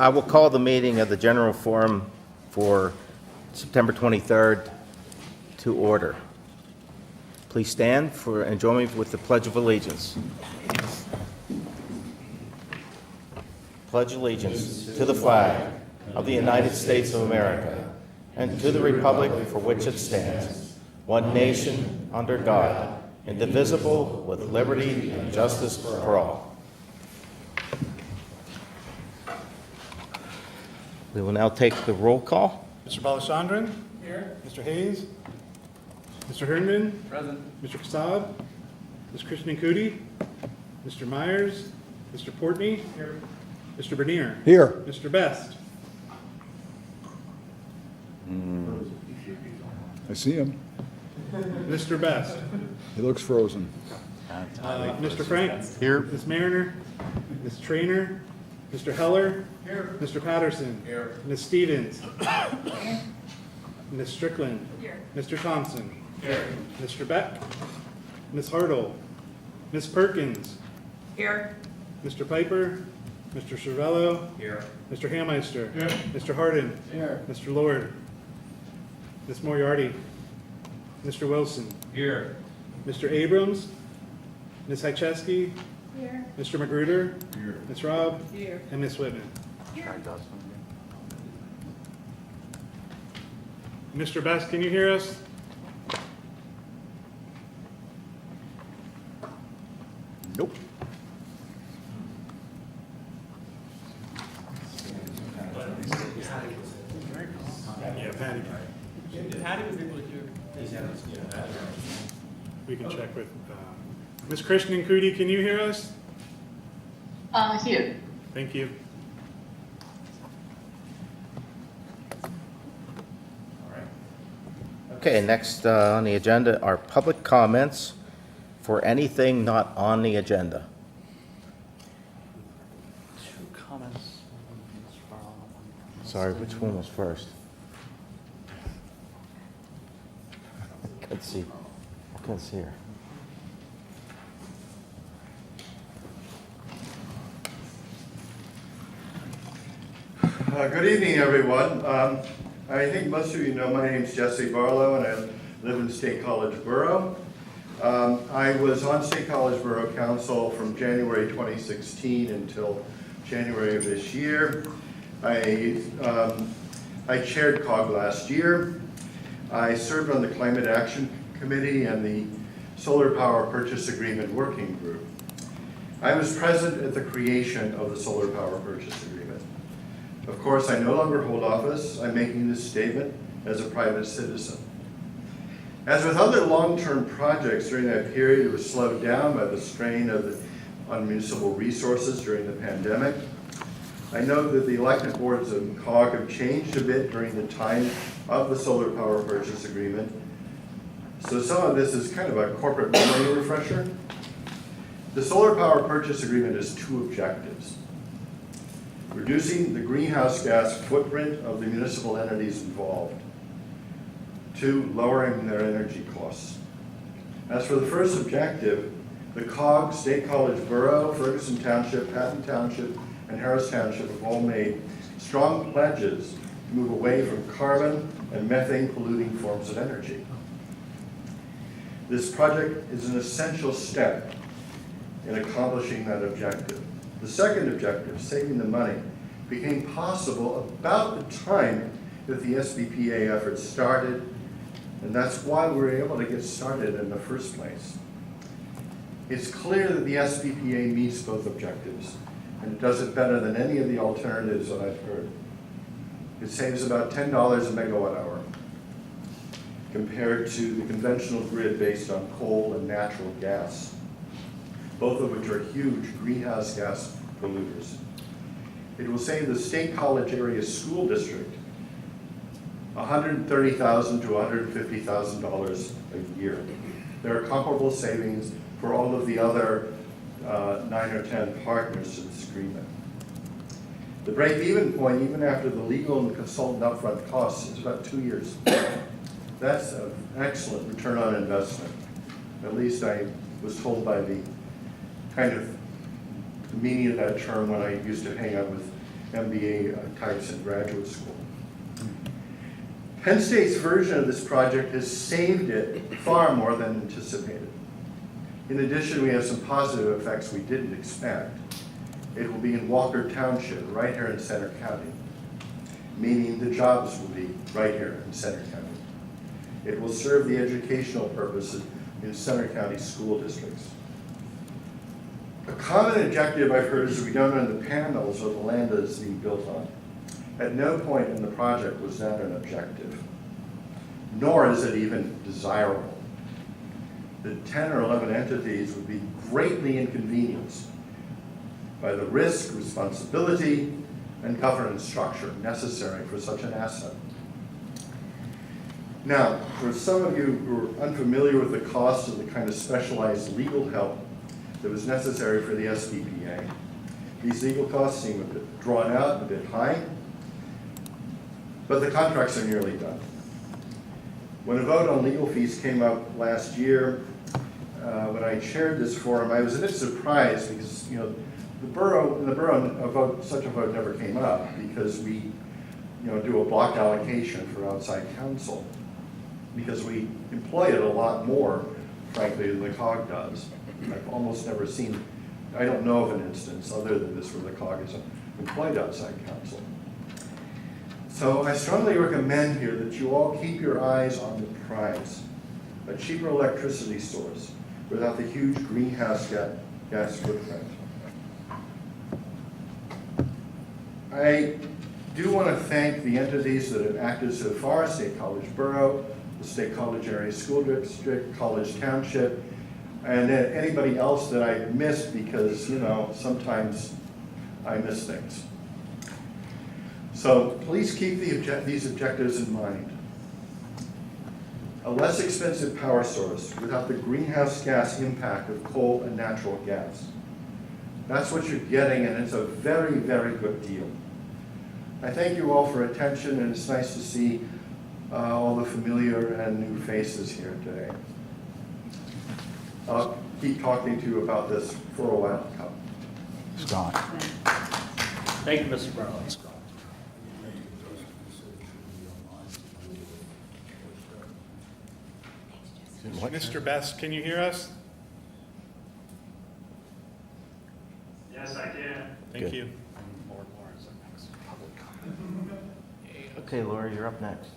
I will call the meeting of the General Forum for September 23rd to order. Please stand for and join me with the Pledge of Allegiance. Pledge allegiance to the flag of the United States of America and to the republic for which it stands, one nation, under God, indivisible, with liberty and justice for all. We will now take the roll call. Mr. Balachandran? Here. Mr. Hayes? Mr. Herndon? Present. Mr. Kasab? Ms. Krishnakudi? Mr. Myers? Mr. Portney? Here. Mr. Bernier? Here. Mr. Best? I see him. Mr. Best? He looks frozen. Mr. Frank? Here. Ms. Mariner? Ms. Trainer? Mr. Heller? Here. Mr. Patterson? Here. Ms. Stevens? Ms. Strickland? Here. Mr. Thompson? Here. Mr. Beck? Ms. Hartle? Ms. Perkins? Here. Mr. Piper? Mr. Cervello? Here. Mr. Hammeister? Here. Mr. Hardin? Here. Mr. Lord? Ms. Moriarty? Mr. Wilson? Here. Mr. Abrams? Ms. Hycheski? Here. Mr. Magruder? Here. Ms. Robb? Here. And Ms. Whitman? Here. Mr. Best, can you hear us? Nope. Yeah, Patty. Patty was able to do. We can check with, Ms. Krishnakudi, can you hear us? Here. Thank you. Okay, next on the agenda are public comments for anything not on the agenda. Two comments. Sorry, which one was first? I couldn't see her. Good evening, everyone. I think most of you know my name's Jesse Barlow, and I live in State College Borough. I was on State College Borough Council from January 2016 until January of this year. I chaired COG last year. I served on the Climate Action Committee and the Solar Power Purchase Agreement Working Group. I was present at the creation of the Solar Power Purchase Agreement. Of course, I no longer hold office. I'm making this statement as a private citizen. As with other long-term projects during that period, it was slowed down by the strain on municipal resources during the pandemic. I know that the elected boards of COG have changed a bit during the time of the Solar Power Purchase Agreement. So some of this is kind of a corporate memory refresher. The Solar Power Purchase Agreement has two objectives: reducing the greenhouse gas footprint of the municipal entities involved, two, lowering their energy costs. As for the first objective, the COG, State College Borough, Ferguson Township, Patton Township, and Harris Township have all made strong pledges to move away from carbon and methane polluting forms of energy. This project is an essential step in accomplishing that objective. The second objective, saving the money, became possible about the time that the SBPA effort started, and that's why we were able to get started in the first place. It's clear that the SBPA meets both objectives, and it does it better than any of the alternatives that I've heard. It saves about $10 a megawatt hour compared to the conventional grid based on coal and natural gas, both of which are huge greenhouse gas polluters. It will save the State College area school district $130,000 to $150,000 a year. There are comparable savings for all of the other 9 or 10 partners to this agreement. The break-even point, even after the legal and consultant upfront costs, is about 2 years. That's an excellent return on investment. At least I was told by the kind of meaning of that term when I used to hang out with MBA types in graduate school. Penn State's version of this project has saved it far more than anticipated. In addition, we have some positive effects we didn't expect. It will be in Walker Township, right here in Center County, meaning the jobs will be right here in Center County. It will serve the educational purposes in Center County school districts. A common objective I've heard is we don't own the panels or the land that it's being built on. At no point in the project was that an objective, nor is it even desirable. The 10 or 11 entities would be greatly inconvenienced by the risk, responsibility, and governance structure necessary for such an asset. Now, for some of you who are unfamiliar with the cost of the kind of specialized legal help that was necessary for the SDPA, these legal costs seem a bit drawn out, a bit high, but the contracts are nearly done. When a vote on legal fees came up last year, when I chaired this forum, I was a bit surprised because, in the borough, such a vote never came up because we, do a block allocation for outside counsel because we employ it a lot more, frankly, than the COG does. I've almost never seen, I don't know of an instance other than this where the COG is employed outside counsel. So I strongly recommend here that you all keep your eyes on the prize, a cheaper electricity source without the huge greenhouse gas footprint. I do want to thank the entities that have acted so far, State College Borough, the State College Area School District, College Township, and then anybody else that I missed because, sometimes I miss things. So please keep these objectives in mind. A less expensive power source without the greenhouse gas impact of coal and natural gas. That's what you're getting, and it's a very, very good deal. I thank you all for attention, and it's nice to see all the familiar and new faces here today. I'll keep talking to you about this for a while to come. Scott. Thank you, Mr. Barlow. Mr. Best, can you hear us? Yes, I can. Thank Good. you. Okay, Laura, you're up next.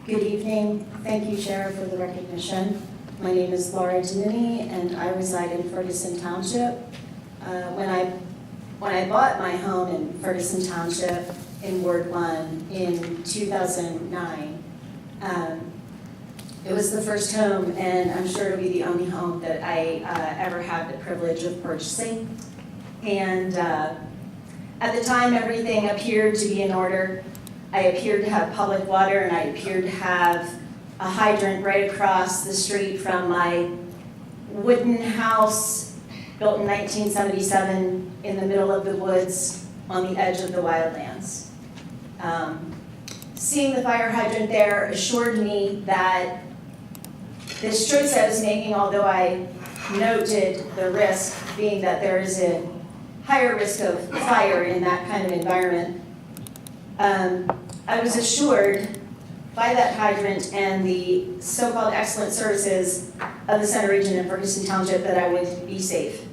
Good evening. Thank you, Chair, for the recognition. My name is Laura Danini, and I reside in Ferguson Township. When I bought my home in Ferguson Township in Ward 1 in 2009, it was the first home, and I'm sure it'll be the only home that I ever had the privilege of purchasing. And at the time, everything appeared to be in order. I appeared to have public water, and I appeared to have a hydrant right across the street from my wooden house built in 1977 in the middle of the woods on the edge of the wildlands. Seeing the fire hydrant there assured me that this choice I was making, although I noted the risk being that there is a higher risk of fire in that kind of environment, I was assured by that hydrant and the so-called excellent services of the Center Region in Ferguson Township that I would be safe.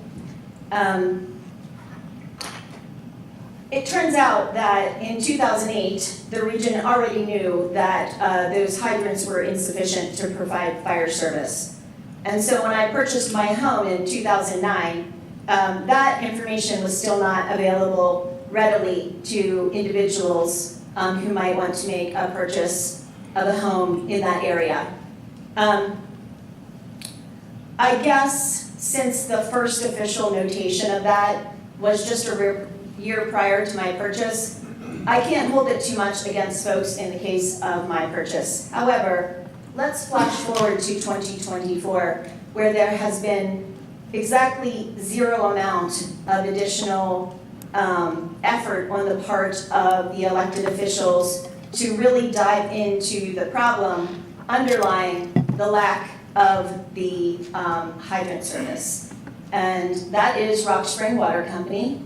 It turns out that in 2008, the region already knew that those hydrants were insufficient to provide fire service. And so when I purchased my home in 2009, that information was still not available readily to individuals who might want to make a purchase of a home in that area. I guess since the first official notation of that was just a year prior to my purchase, I can't hold it too much against folks in the case of my purchase. However, let's flash forward to 2024, where there has been exactly zero amount of additional effort on the part of the elected officials to really dive into the problem underlying the lack of the hydrant service, and that is Rock Spring Water Company.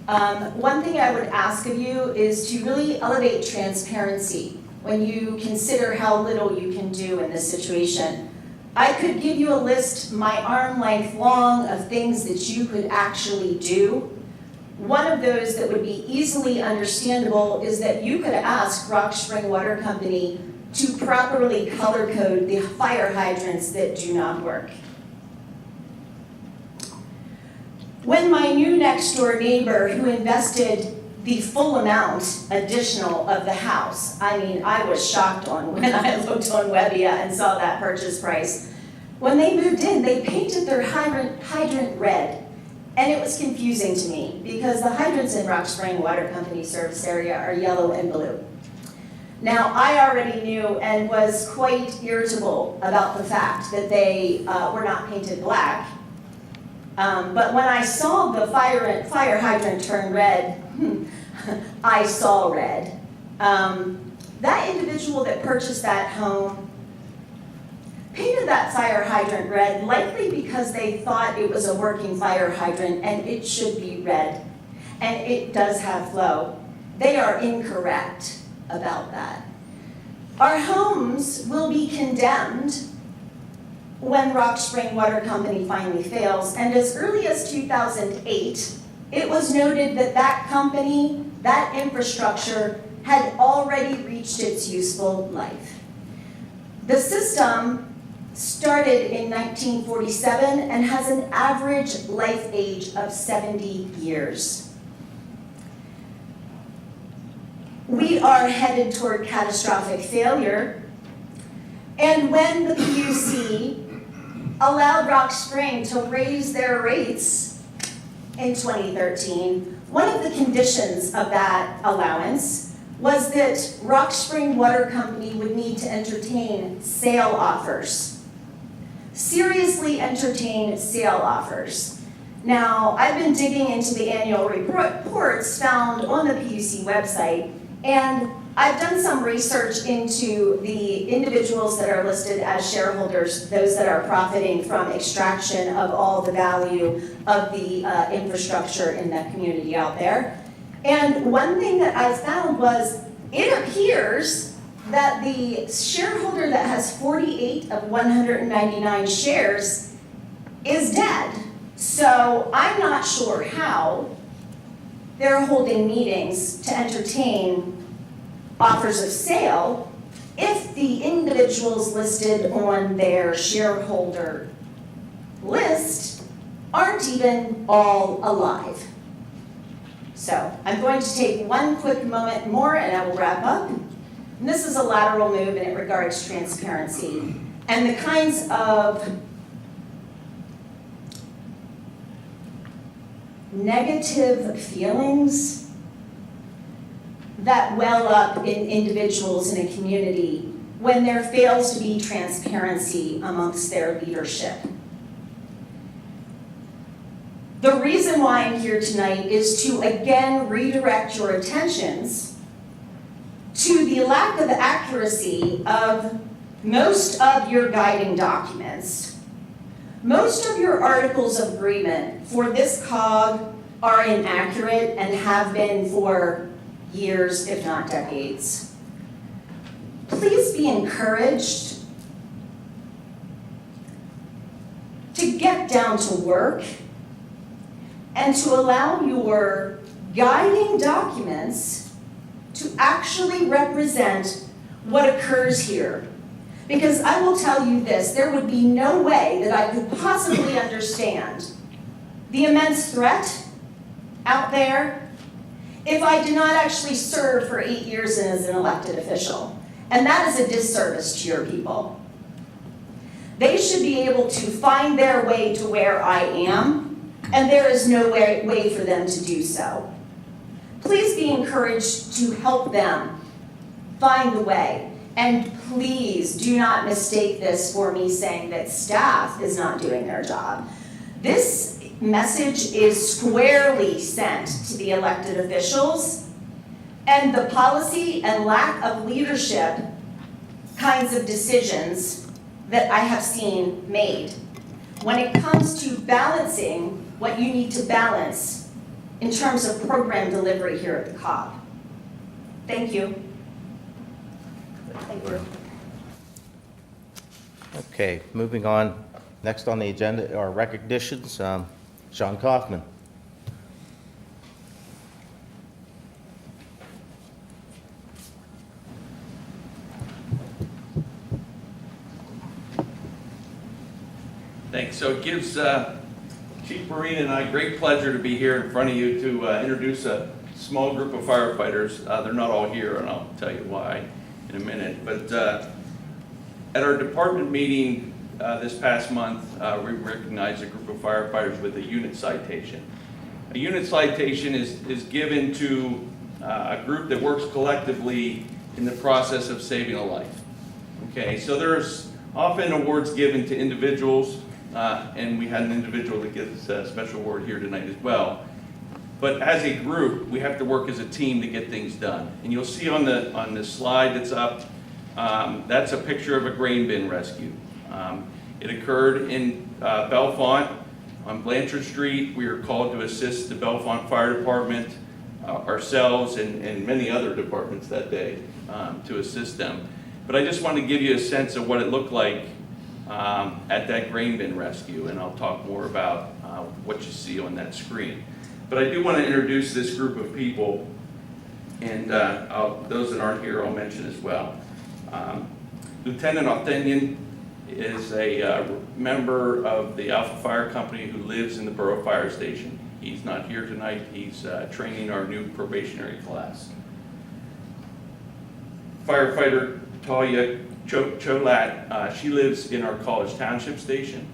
One thing I would ask of you is to really elevate transparency when you consider how little you can do in this situation. I could give you a list my arm length long of things that you could actually do. One of those that would be easily understandable is that you could ask Rock Spring Water Company to properly color code the fire hydrants that do not work. When my new next door neighbor who invested the full amount additional of the house, I mean, I was shocked when I looked on Webbia and saw that purchase price. When they moved in, they painted their hydrant red. And it was confusing to me because the hydrants in Rock Spring Water Company service area are yellow and blue. Now, I already knew and was quite irritable about the fact that they were not painted black. But when I saw the fire hydrant turn red, I saw red. That individual that purchased that home painted that fire hydrant red, likely because they thought it was a working fire hydrant and it should be red. And it does have flow. They are incorrect about that. Our homes will be condemned when Rock Spring Water Company finally fails. And as early as 2008, it was noted that that company, that infrastructure, had already reached its useful life. The system started in 1947 and has an average life age of 70 years. We are headed toward catastrophic failure, and when the PUC allowed Rock Spring to raise their rates in 2013, one of the conditions of that allowance was that Rock Spring Water Company would need to entertain sale offers. Seriously entertain sale offers. Now, I've been digging into the annual reports found on the PUC website, and I've done some research into the individuals that are listed as shareholders, those that are profiting from extraction of all the value of the infrastructure in that community out there. And one thing that I found was, it appears that the shareholder that has 48 of 199 shares is dead. So I'm not sure how they're holding meetings to entertain offers of sale if the individuals listed on their shareholder list aren't even all alive. So I'm going to take one quick moment more and I will wrap up. And this is a lateral move and it regards transparency and the kinds of negative feelings that well up in individuals in a community when there fails to be transparency amongst their leadership. The reason why I'm here tonight is to again redirect your attentions to the lack of accuracy of most of your guiding documents. Most of your articles of agreement for this COG are inaccurate and have been for years, if not decades. Please be encouraged to get down to work and to allow your guiding documents to actually represent what occurs here. Because I will tell you this, there would be no way that I could possibly understand the immense threat out there if I did not actually serve for 8 years as an elected official. And that is a disservice to your people. They should be able to find their way to where I am, and there is no way for them to do so. Please be encouraged to help them find the way. And please do not mistake this for me saying that staff is not doing their job. This message is squarely sent to the elected officials, and the policy and lack of leadership kinds of decisions that I have seen made when it comes to balancing what you need to balance in terms of program delivery here at the COG. Thank you. Thank you. Okay, moving on. Next on the agenda are recognitions. Sean Kaufman. Thanks. So it gives Chief Marine and I great pleasure to be here in front of you to introduce a small group of firefighters. They're not all here, and I'll tell you why in a minute. But at our department meeting this past month, we recognized a group of firefighters with a unit citation. A unit citation is given to a group that works collectively in the process of saving a life. Okay, so there's often awards given to individuals, and we had an individual that gets a special award here tonight as well. But as a group, we have to work as a team to get things done. And you'll see on the slide that's up, that's a picture of a grain bin rescue. It occurred in Bellefonte on Blanchard Street. We were called to assist the Bellefonte Fire Department, ourselves, and many other departments that day to assist them. But I just wanted to give you a sense of what it looked like at that grain bin rescue, and I'll talk more about what you see on that screen. But I do want to introduce this group of people, and those that aren't here I'll mention as well. Lieutenant Authenyan is a member of the Alpha Fire Company who lives in the Borough Fire Station. He's not here tonight. He's training our new probationary class. Firefighter Talia Cholat, she lives in our College Township station.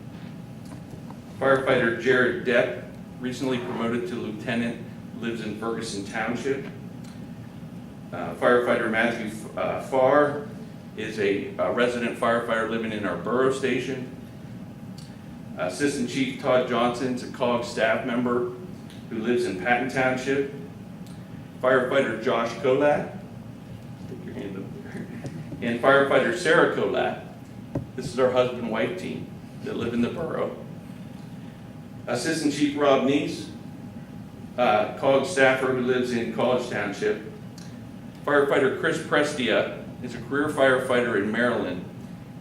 Firefighter Jared Depp, recently promoted to lieutenant, lives in Ferguson Township. Firefighter Matthew Farr is a resident firefighter living in our borough station. Assistant Chief Todd Johnson's a COG staff member who lives in Patton Township. Firefighter Josh Kolat, stick your hand up there. And firefighter Sarah Kolat, this is our husband-wife team that live in the borough. Assistant Chief Rob Neese, COG staffer who lives in College Township. Firefighter Chris Prestia is a career firefighter in Maryland,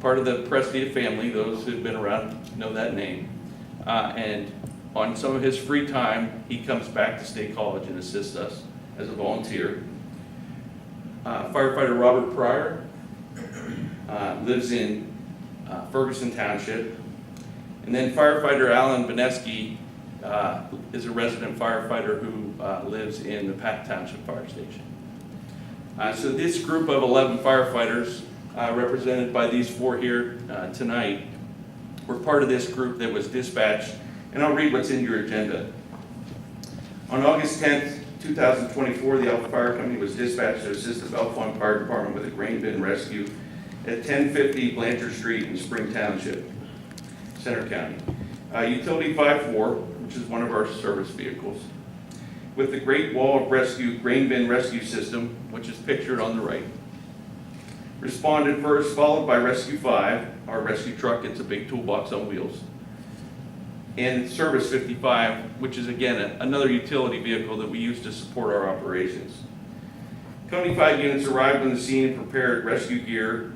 part of the Prestia family. Those who've been around know that name. And on some of his free time, he comes back to State College and assists us as a volunteer. Firefighter Robert Pryor lives in Ferguson Township. And then firefighter Alan Beneski is a resident firefighter who lives in the Patton Township Fire Station. So this group of 11 firefighters, represented by these four here tonight, were part of this group that was dispatched, and I'll read what's in your agenda. On August 10th, 2024, the Alpha Fire Company was dispatched to assist the Bellefonte Fire Department with a grain bin rescue at 1050 Blanchard Street in Spring Township, Center County. Utility 54, which is one of our service vehicles, with the Great Wall of Rescue grain bin rescue system, which is pictured on the right, responded first, followed by Rescue 5, our rescue truck. It's a big toolbox on wheels, and Service 55, which is again another utility vehicle that we use to support our operations. 25 units arrived on the scene and prepared rescue gear.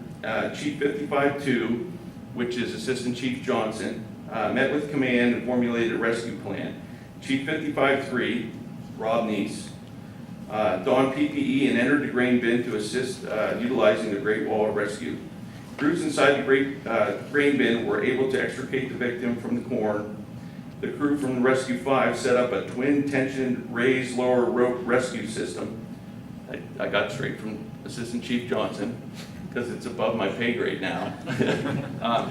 Chief 55-2, which is Assistant Chief Johnson, met with command and formulated a rescue plan. Chief 55-3, Rob Neese, donned PPE and entered the grain bin to assist utilizing the Great Wall of Rescue. Crews inside the grain bin were able to extricate the victim from the corn. The crew from Rescue 5 set up a twin tension raised lower rope rescue system. I got straight from Assistant Chief Johnson because it's above my pay grade now.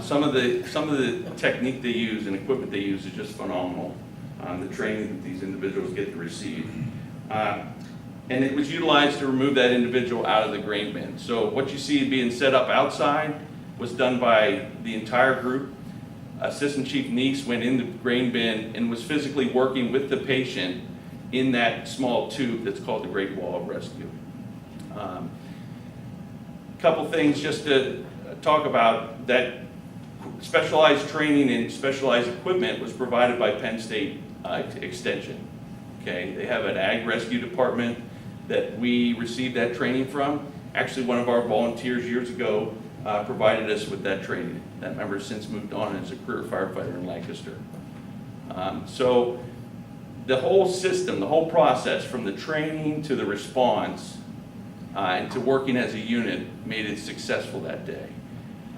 Some of the technique they use and equipment they use is just phenomenal. The training that these individuals get to receive. And it was utilized to remove that individual out of the grain bin. So what you see being set up outside was done by the entire group. Assistant Chief Neese went in the grain bin and was physically working with the patient in that small tube that's called the Great Wall of Rescue. Couple things just to talk about that specialized training and specialized equipment was provided by Penn State Extension. Okay, they have an ag rescue department that we received that training from. Actually, one of our volunteers years ago provided us with that training. That member has since moved on as a career firefighter in Lancaster. So the whole system, the whole process, from the training to the response and to working as a unit, made it successful that day.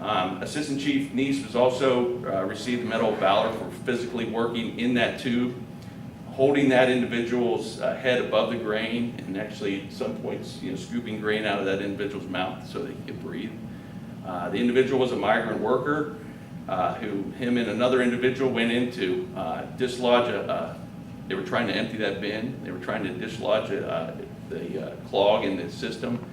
Assistant Chief Neese was also received the Medal of Valor for physically working in that tube, holding that individual's head above the grain, and actually at some points, scooping grain out of that individual's mouth so that he could breathe. The individual was a migrant worker who him and another individual went in to dislodge they were trying to empty that bin. They were trying to dislodge the clog in the system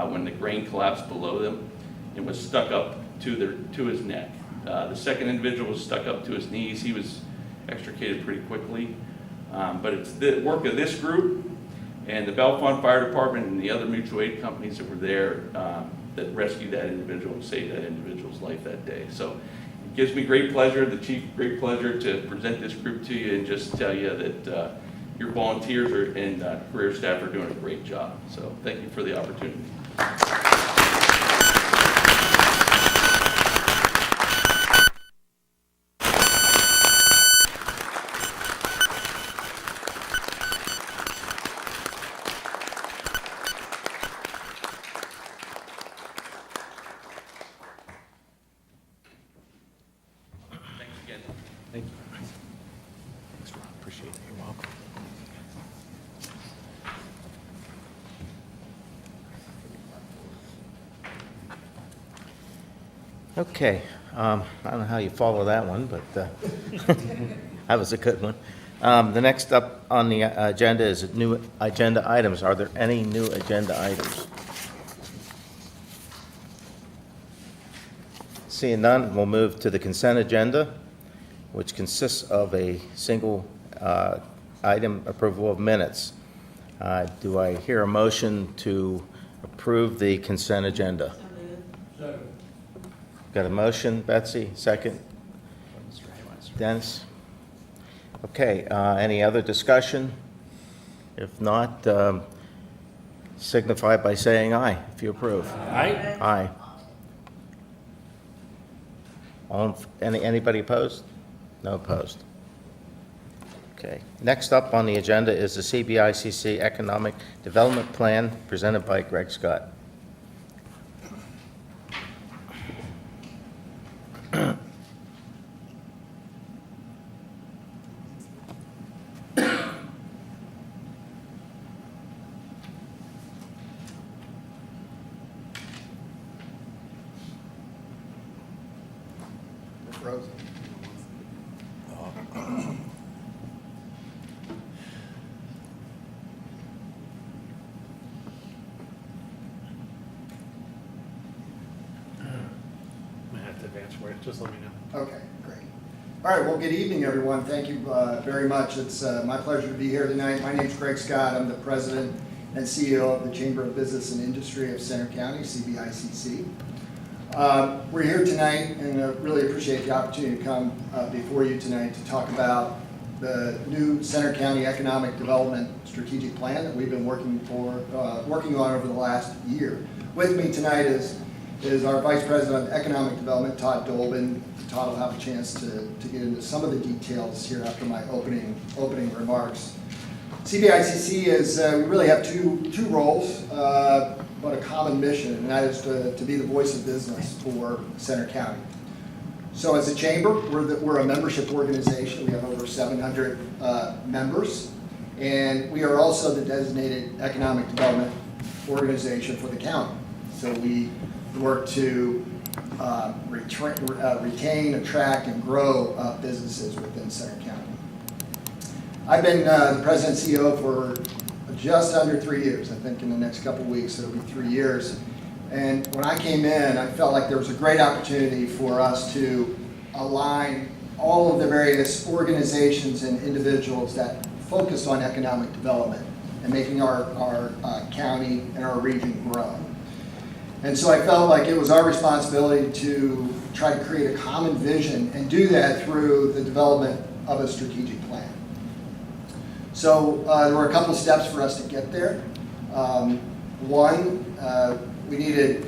when the grain collapsed below them and was stuck up to his neck. The second individual was stuck up to his knees. He was extricated pretty quickly. But it's the work of this group and the Bellefonte Fire Department and the other mutual aid companies that were there that rescued that individual and saved that individual's life that day. So it gives me great pleasure, the chief, great pleasure to present this group to you and just tell you that your volunteers and career staff are doing a great job. So thank you for the opportunity. Thanks again. Thank you. Thanks, Ron. Appreciate it. You're welcome. Okay. I don't know how you follow that one, but that was a good one. The next up on the agenda is new agenda items. Are there any new agenda items? Seeing none, we'll move to the consent agenda, which consists of a single item, approval of minutes. Do I hear a motion to approve the consent agenda? Got a motion, Betsy? Second? Dennis? Okay, any other discussion? If not, signify by saying aye if you approve. Aye. Aye. Anybody opposed? No opposed. Okay. Next up on the agenda is the CBICC Economic Development Plan presented by Greg Scott. Frozen. I have to advance for it, just let me know. Okay, great. All right, well, good evening, everyone. Thank you very much. It's my pleasure to be here tonight. My name's Greg Scott. I'm the president and CEO of the Chamber of Business and Industry of Center County, CBICC. We're here tonight and really appreciate the opportunity to come before you tonight to talk about the new Center County Economic Development Strategic Plan that we've been working on over the last year. With me tonight is our Vice President of Economic Development, Todd Dolbin. Todd will have a chance to get into some of the details here after my opening remarks. CBICC is, we really have two roles, but a common mission, and that is to be the voice of business for Center County. So as a chamber, we're a membership organization. We have over 700 members, and we are also the designated economic development organization for the county. So we work to retain, attract, and grow businesses within Center County. I've been the president and CEO for just under 3 years. I think in the next couple of weeks it'll be 3 years. And when I came in, I felt like there was a great opportunity for us to align all of the various organizations and individuals that focus on economic development and making our county and our region grow. And so I felt like it was our responsibility to try to create a common vision and do that through the development of a strategic plan. So there were a couple of steps for us to get there. One, we needed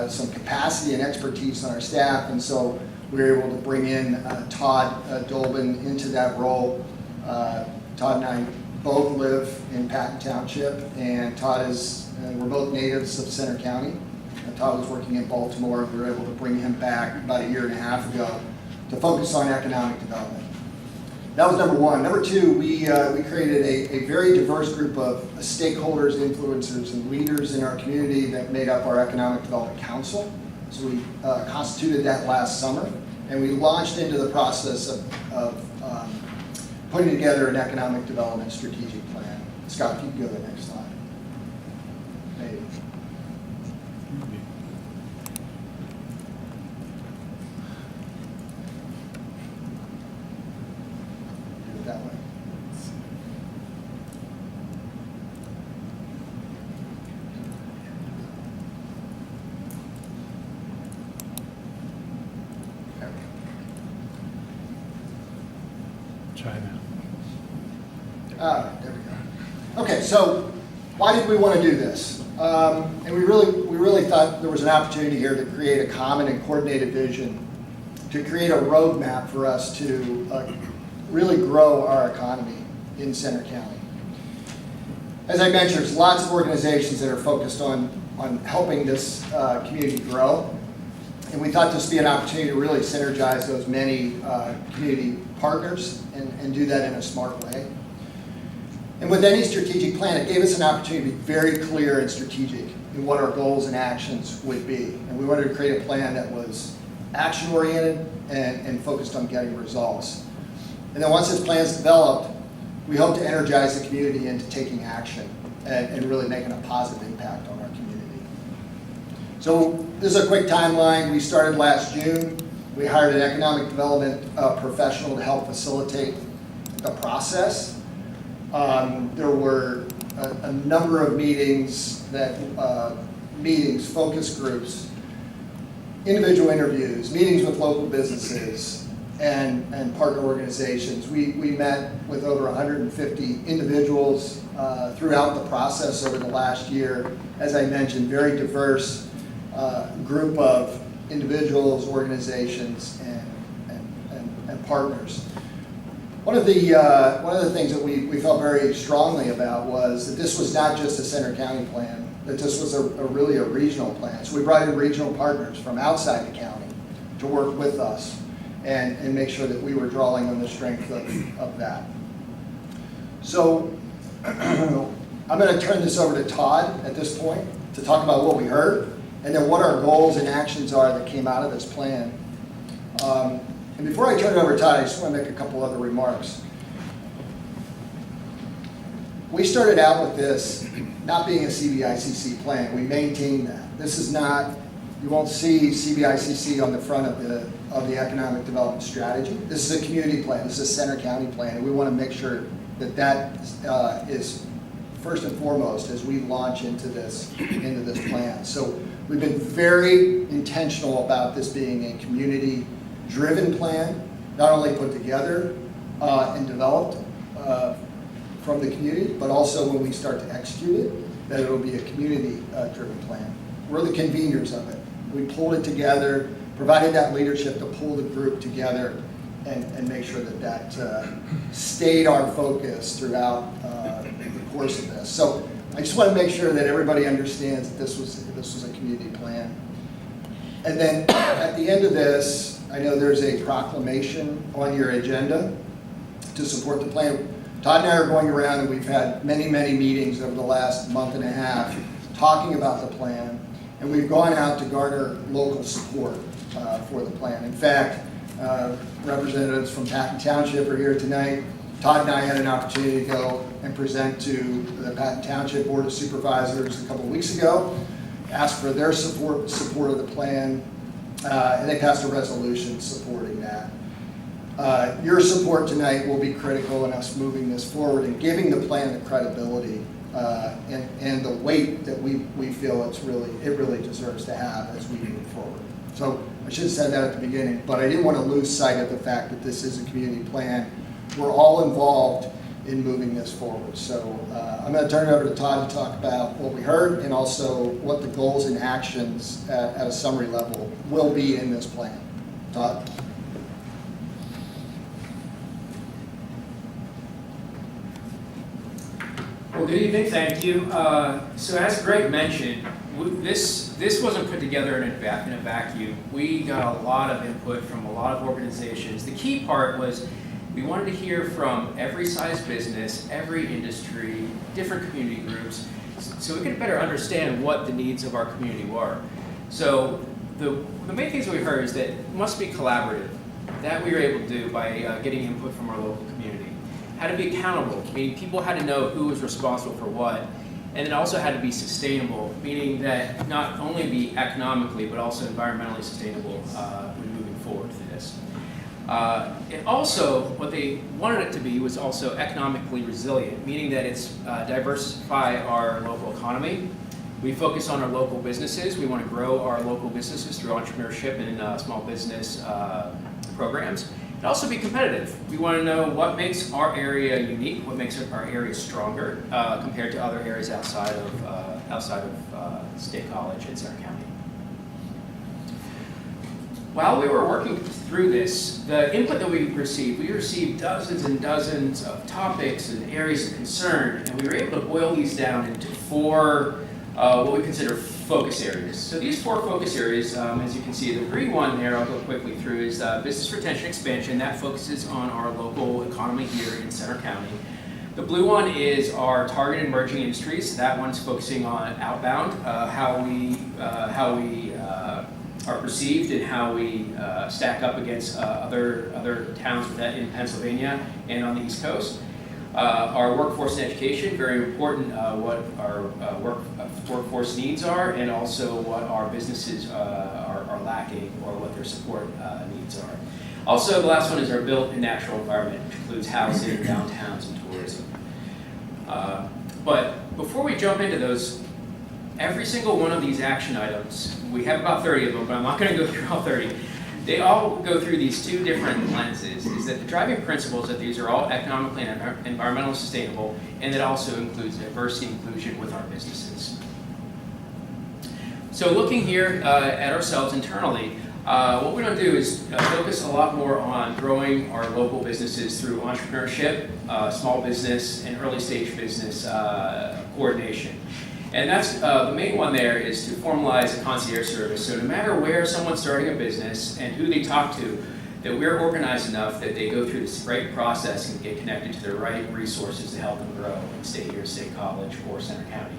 some capacity and expertise on our staff, and so we were able to bring in Todd Dolbin into that role. Todd and I both live in Patton Township, and Todd is, we're both natives of Center County. Todd was working in Baltimore. We were able to bring him back about a year and a half ago to focus on economic development. That was number one. Number two, we created a very diverse group of stakeholders, influencers, and leaders in our community that made up our Economic Development Council. So we constituted that last summer, and we launched into the process of putting together an economic development strategic plan. Scott, if you could go to the next slide. Maybe. Do it that way. There we go. China. There we go. Okay, so why did we want to do this? And we really thought there was an opportunity here to create a common and coordinated vision, to create a roadmap for us to really grow our economy in Center County. As I mentioned, there's lots of organizations that are focused on helping this community grow. And we thought this would be an opportunity to really synergize those many community partners and do that in a smart way. And with any strategic plan, it gave us an opportunity to be very clear and strategic in what our goals and actions would be. And we wanted to create a plan that was action-oriented and focused on getting results. And then once this plan is developed, we hope to energize the community into taking action and really making a positive impact on our community. So this is a quick timeline. We started last June. We hired an economic development professional to help facilitate the process. There were a number of meetings, focus groups, individual interviews, meetings with local businesses and partner organizations. We met with over 150 individuals throughout the process over the last year. As I mentioned, very diverse group of individuals, organizations, and partners. One of the things that we felt very strongly about was that this was not just a Center County plan, that this was really a regional plan. So we brought in regional partners from outside the county to work with us and make sure that we were drawing on the strength of that. So I'm going to turn this over to Todd at this point to talk about what we heard and then what our goals and actions are that came out of this plan. And before I turn it over to Todd, I just want to make a couple other remarks. We started out with this not being a CBICC plan. We maintain that. This is not, you won't see CBICC on the front of the economic development strategy. This is a community plan. This is a Center County plan. And we want to make sure that is first and foremost as we launch into this plan. So we've been very intentional about this being a community-driven plan, not only put together and developed from the community, but also when we start to execute it, that it'll be a community-driven plan. We're the conveners of it. We pulled it together, provided that leadership to pull the group together and make sure that stayed our focus throughout the course of this. So I just want to make sure that everybody understands that this was a community plan. And then at the end of this, I know there's a proclamation on your agenda to support the plan. Todd and I are going around and we've had many, many meetings over the last month and a half talking about the plan. And we've gone out to garner local support for the plan. In fact, representatives from Patton Township are here tonight. Todd and I had an opportunity to go and present to the Patton Township Board of Supervisors a couple of weeks ago, ask for their support of the plan, and they passed a resolution supporting that. Your support tonight will be critical in us moving this forward and giving the plan the credibility and the weight that we feel it really deserves to have as we move forward. So I should have said that at the beginning, but I didn't want to lose sight of the fact that this is a community plan. We're all involved in moving this forward. So I'm going to turn it over to Todd to talk about what we heard and also what the goals and actions at a summary level will be in this plan. Todd? Well, good evening, thank you. So as Greg mentioned, this wasn't put together in a vacuum. We got a lot of input from a lot of organizations. The key part was we wanted to hear from every size business, every industry, different community groups, so we could better understand what the needs of our community were. So the main things we heard is that it must be collaborative. That we were able to do by getting input from our local community. Had to be accountable, meaning people had to know who was responsible for what, and it also had to be sustainable, meaning that not only be economically but also environmentally sustainable when moving forward through this. And also, what they wanted it to be was also economically resilient, meaning that it's diversify our local economy. We focus on our local businesses. We want to grow our local businesses through entrepreneurship and small business programs. And also be competitive. We want to know what makes our area unique, what makes our area stronger compared to other areas outside of State College and Center County. While we were working through this, the input that we received dozens and dozens of topics and areas of concern, and we were able to boil these down into four what we consider focus areas. So these four focus areas, as you can see, the green one there, I'll go quickly through, is business retention expansion. That focuses on our local economy here in Center County. The blue one is our targeted emerging industries. That one's focusing on outbound, how we are perceived and how we stack up against other towns in Pennsylvania and on the East Coast. Our workforce and education, very important what our workforce needs are and also what our businesses are lacking or what their support needs are. Also, the last one is our built and natural environment, which includes housing, downtowns, and tourism. But before we jump into those, every single one of these action items, we have about 30 of them, but I'm not going to go through all 30. They all go through these two different lenses, is that the driving principles that these are all economically and environmentally sustainable, and it also includes diversity and inclusion with our businesses. So looking here at ourselves internally, what we're going to do is focus a lot more on growing our local businesses through entrepreneurship, small business, and early stage business coordination. And that's the main one there is to formalize a concierge service. So no matter where someone's starting a business and who they talk to, that we're organized enough that they go through this right process and get connected to the right resources to help them grow and stay here at State College or Center County.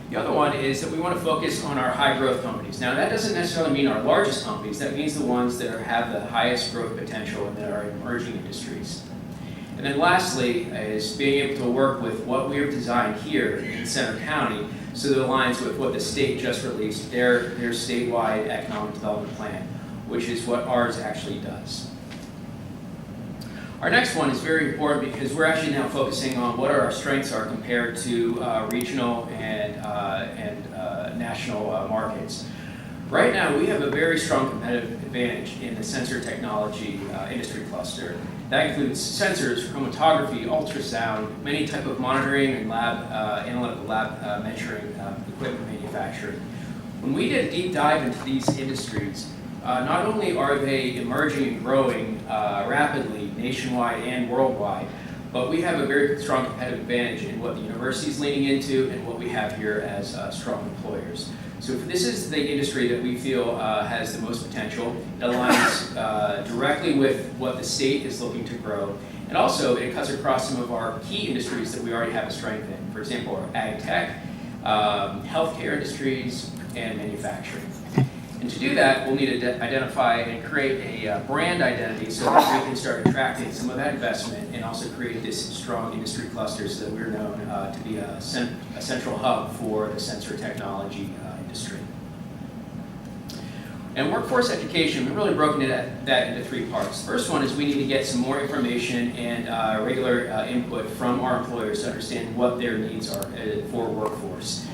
The other one is that we want to focus on our high growth companies. Now that doesn't necessarily mean our largest companies, that means the ones that have the highest growth potential and that are emerging industries. And then lastly is being able to work with what we have designed here in Center County so that it aligns with what the state just released, their statewide economic development plan, which is what ours actually does. Our next one is very important because we're actually now focusing on what our strengths are compared to regional and national markets. Right now, we have a very strong competitive advantage in the sensor technology industry cluster. That includes sensors, chromatography, ultrasound, many type of monitoring and analytical lab measuring equipment manufacturing. When we did a deep dive into these industries, not only are they emerging and growing rapidly nationwide and worldwide, but we have a very strong competitive advantage in what the university is leaning into and what we have here as strong employers. So this is the industry that we feel has the most potential. It aligns directly with what the state is looking to grow. And also it cuts across some of our key industries that we already have a strength in. For example, our ag tech, healthcare industries, and manufacturing. And to do that, we'll need to identify and create a brand identity so that we can start attracting some of that investment and also create this strong industry cluster so that we're known to be a central hub for the sensor technology industry. And workforce education, we've really broken that into 3 parts. First one is we need to get some more information and regular input from our employers to understand what their needs are for workforce.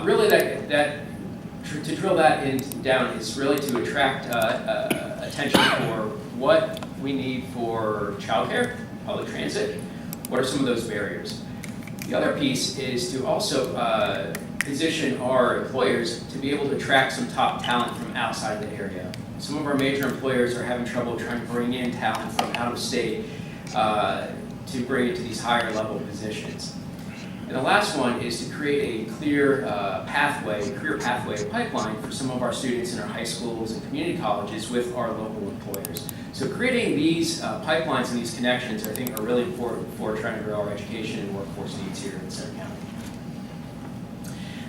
Really, to drill that down is really to attract attention for what we need for childcare, public transit, what are some of those barriers. The other piece is to also position our employers to be able to attract some top talent from outside the area. Some of our major employers are having trouble trying to bring in talent from out of state to bring it to these higher level positions. And the last one is to create a clear career pathway pipeline for some of our students in our high schools and community colleges with our local employers. So creating these pipelines and these connections, I think, are really important for trying to grow our education and workforce needs here in Center County.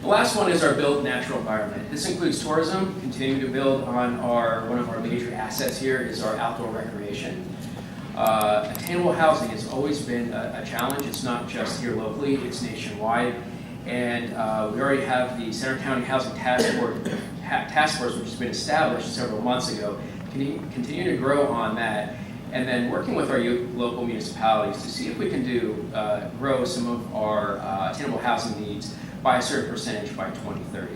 The last one is our built natural environment. This includes tourism, continuing to build on one of our major assets here is our outdoor recreation. Attainable housing has always been a challenge. It's not just here locally, it's nationwide. And we already have the Center County Housing Task Force, which has been established several months ago, continue to grow on that. And then working with our local municipalities to see if we can grow some of our attainable housing needs by a certain percentage by 2030.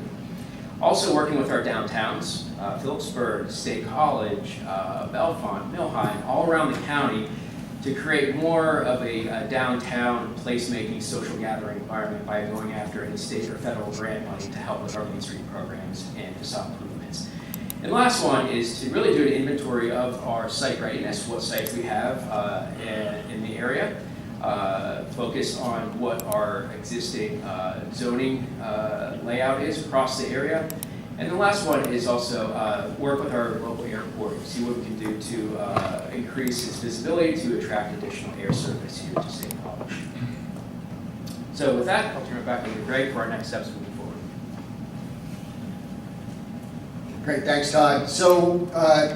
Also working with our downtowns, Phillipsburg, State College, Bellefonte, Millheim, all around the county to create more of a downtown placemaking social gathering environment by going after any state or federal grant money to help with our Main Street programs and facade improvements. And the last one is to really do an inventory of our site readiness, what sites we have in the area, focus on what our existing zoning layout is across the area. And the last one is also work with our local airport, see what we can do to increase its visibility to attract additional air service here to State College. So with that, I'll turn it back over to Greg for our next steps moving forward. Great, thanks, Todd. So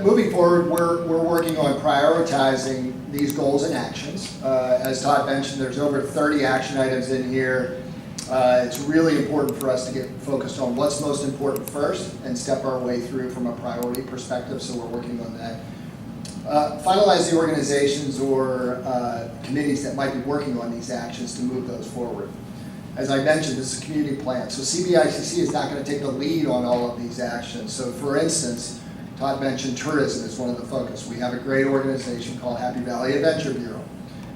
moving forward, we're working on prioritizing these goals and actions. As Todd mentioned, there's over 30 action items in here. It's really important for us to get focused on what's most important first and step our way through from a priority perspective, so we're working on that. Finalize the organizations or committees that might be working on these actions to move those forward. As I mentioned, this is a community plan, so CBICC is not going to take the lead on all of these actions. So for instance, Todd mentioned tourism is one of the focus. We have a great organization called Happy Valley Adventure Bureau.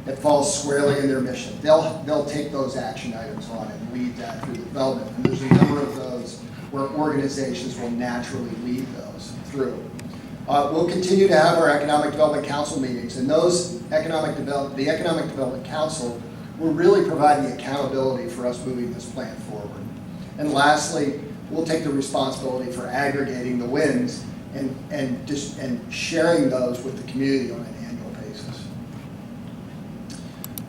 It falls squarely in their mission. They'll take those action items on and lead that through the development. And there's a number of those where organizations will naturally lead those through. We'll continue to have our Economic Development Council meetings, and the Economic Development Council will really provide the accountability for us moving this plan forward. And lastly, we'll take the responsibility for aggregating the wins and sharing those with the community on an annual basis.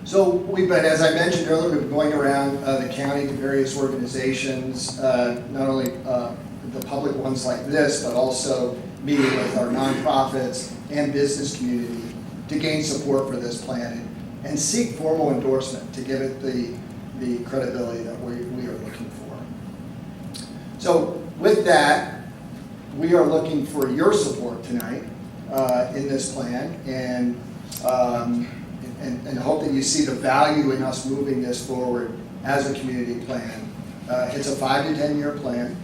So as I mentioned earlier, we've been going around the county to various organizations, not only the public ones like this, but also meeting with our nonprofits and business community to gain support for this plan and seek formal endorsement to give it the credibility that we are looking for. So with that, we are looking for your support tonight in this plan and hope that you see the value in us moving this forward as a community plan. It's a 5 to 10 year plan.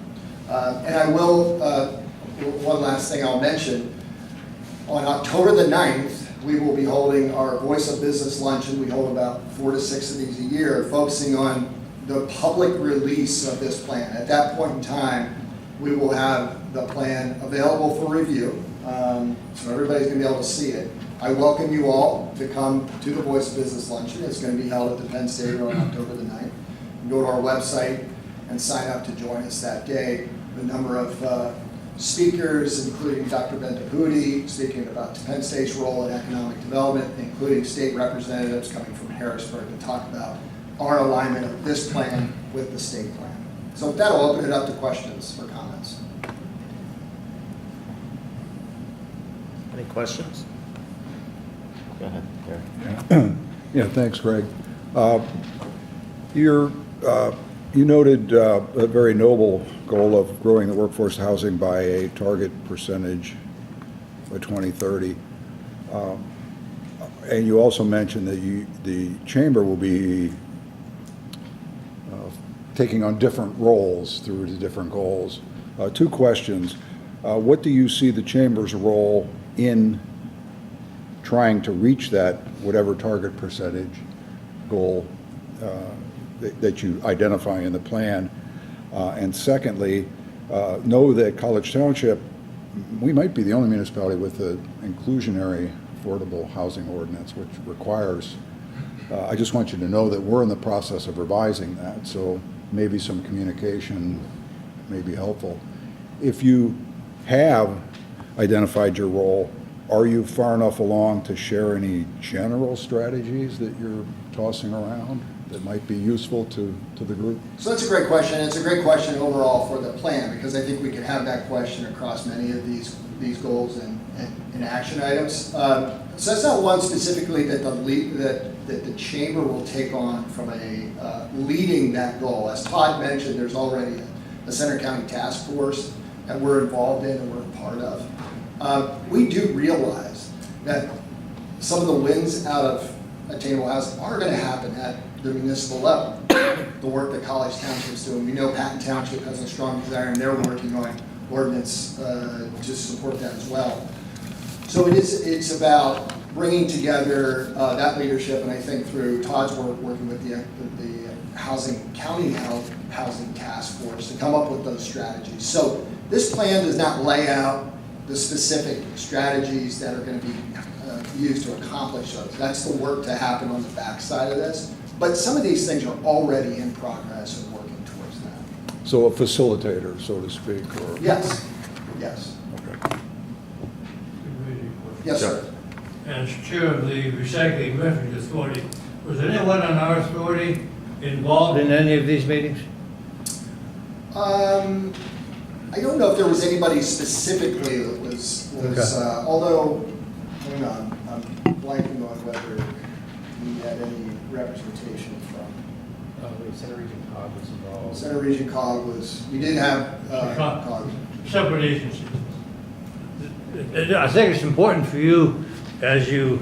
And I will, one last thing I'll mention, on October the 9th, we will be holding our Voice of Business Luncheon. We hold about 4 to 6 of these a year, focusing on the public release of this plan. At that point in time, we will have the plan available for review, so everybody's going to be able to see it. I welcome you all to come to the Voice of Business Luncheon. It's going to be held at the Penn Stadium on October the 9th. You can go to our website and sign up to join us that day. A number of speakers, including Dr. Bentaputi, speaking about Penn State's role in economic development, including state representatives coming from Harrisburg to talk about our alignment of this plan with the state plan. So with that, I'll open it up to questions or comments. Any questions? Go ahead, Gary. Yeah, thanks, Greg. You're You noted a very noble goal of growing the workforce housing by a target percentage by 2030. And you also mentioned that the chamber will be taking on different roles through the different goals. Two questions. What do you see the chamber's role in trying to reach that, whatever target percentage goal that you identify in the plan? And secondly, know that College Township, we might be the only municipality with an inclusionary affordable housing ordinance, which requires, I just want you to know that we're in the process of revising that, so maybe some communication may be helpful. If you have identified your role, are you far enough along to share any general strategies that you're tossing around that might be useful to the group? So that's a great question. It's a great question overall for the plan, because I think we could have that question across many of these goals and action items. So that's not one specifically that the chamber will take on from a leading that goal. As Todd mentioned, there's already a Center County task force that we're involved in and we're a part of. We do realize that some of the wins out of attainable housing are going to happen at the municipal level. The work that College Township's doing, we know Patton Township has a strong desire and they're working on ordinance to support that as well. So it's about bringing together that leadership, and I think through Todd's work, working with the county housing task force to come up with those strategies. So this plan does not lay out the specific strategies that are going to be used to accomplish those. That's the work to happen on the backside of this. But some of these things are already in progress and working towards that. So a facilitator, so to speak, or? Yes, yes. Okay. Yes, sir. As chair of the Recycling Refuge Authority, was anyone on our authority involved in any of these meetings? I don't know if there was anybody specifically that was Okay. although, hang on, I'm blanking on whether we had any representation from. Center Region COG was involved. Center Region COG was, we did have COG. Separate agencies. I think it's important for you, as you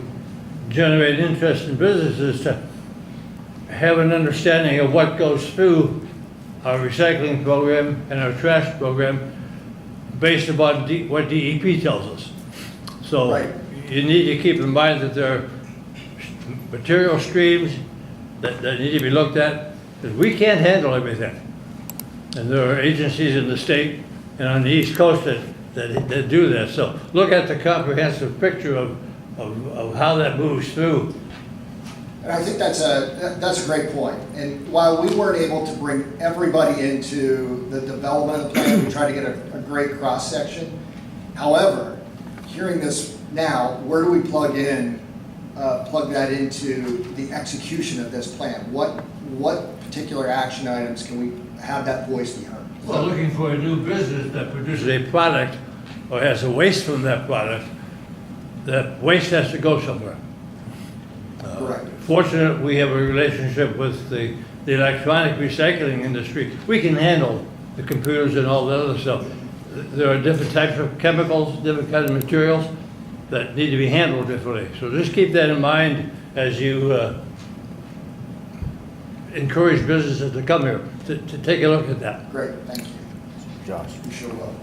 generate interest in businesses, to have an understanding of what goes through our recycling program and our trash program based upon what DEP tells us. So Right. you need to keep in mind that there are material streams that need to be looked at, because we can't handle everything. And there are agencies in the state and on the East Coast that do that. So look at the comprehensive picture of how that moves through. And I think that's a great point. And while we weren't able to bring everybody into the development of the plan, we tried to get a great cross-section. However, hearing this now, where do we plug that into the execution of this plan? What particular action items can we have that voice be heard? Well, looking for a new business that produces a product or has a waste from that product, that waste has to go somewhere. Correct. Fortunate we have a relationship with the electronic recycling industry. We can handle the computers and all the other stuff. There are different types of chemicals, different kinds of materials that need to be handled differently. So just keep that in mind as you encourage businesses to come here, to take a look at that. Great, thank you. Josh. You sure will.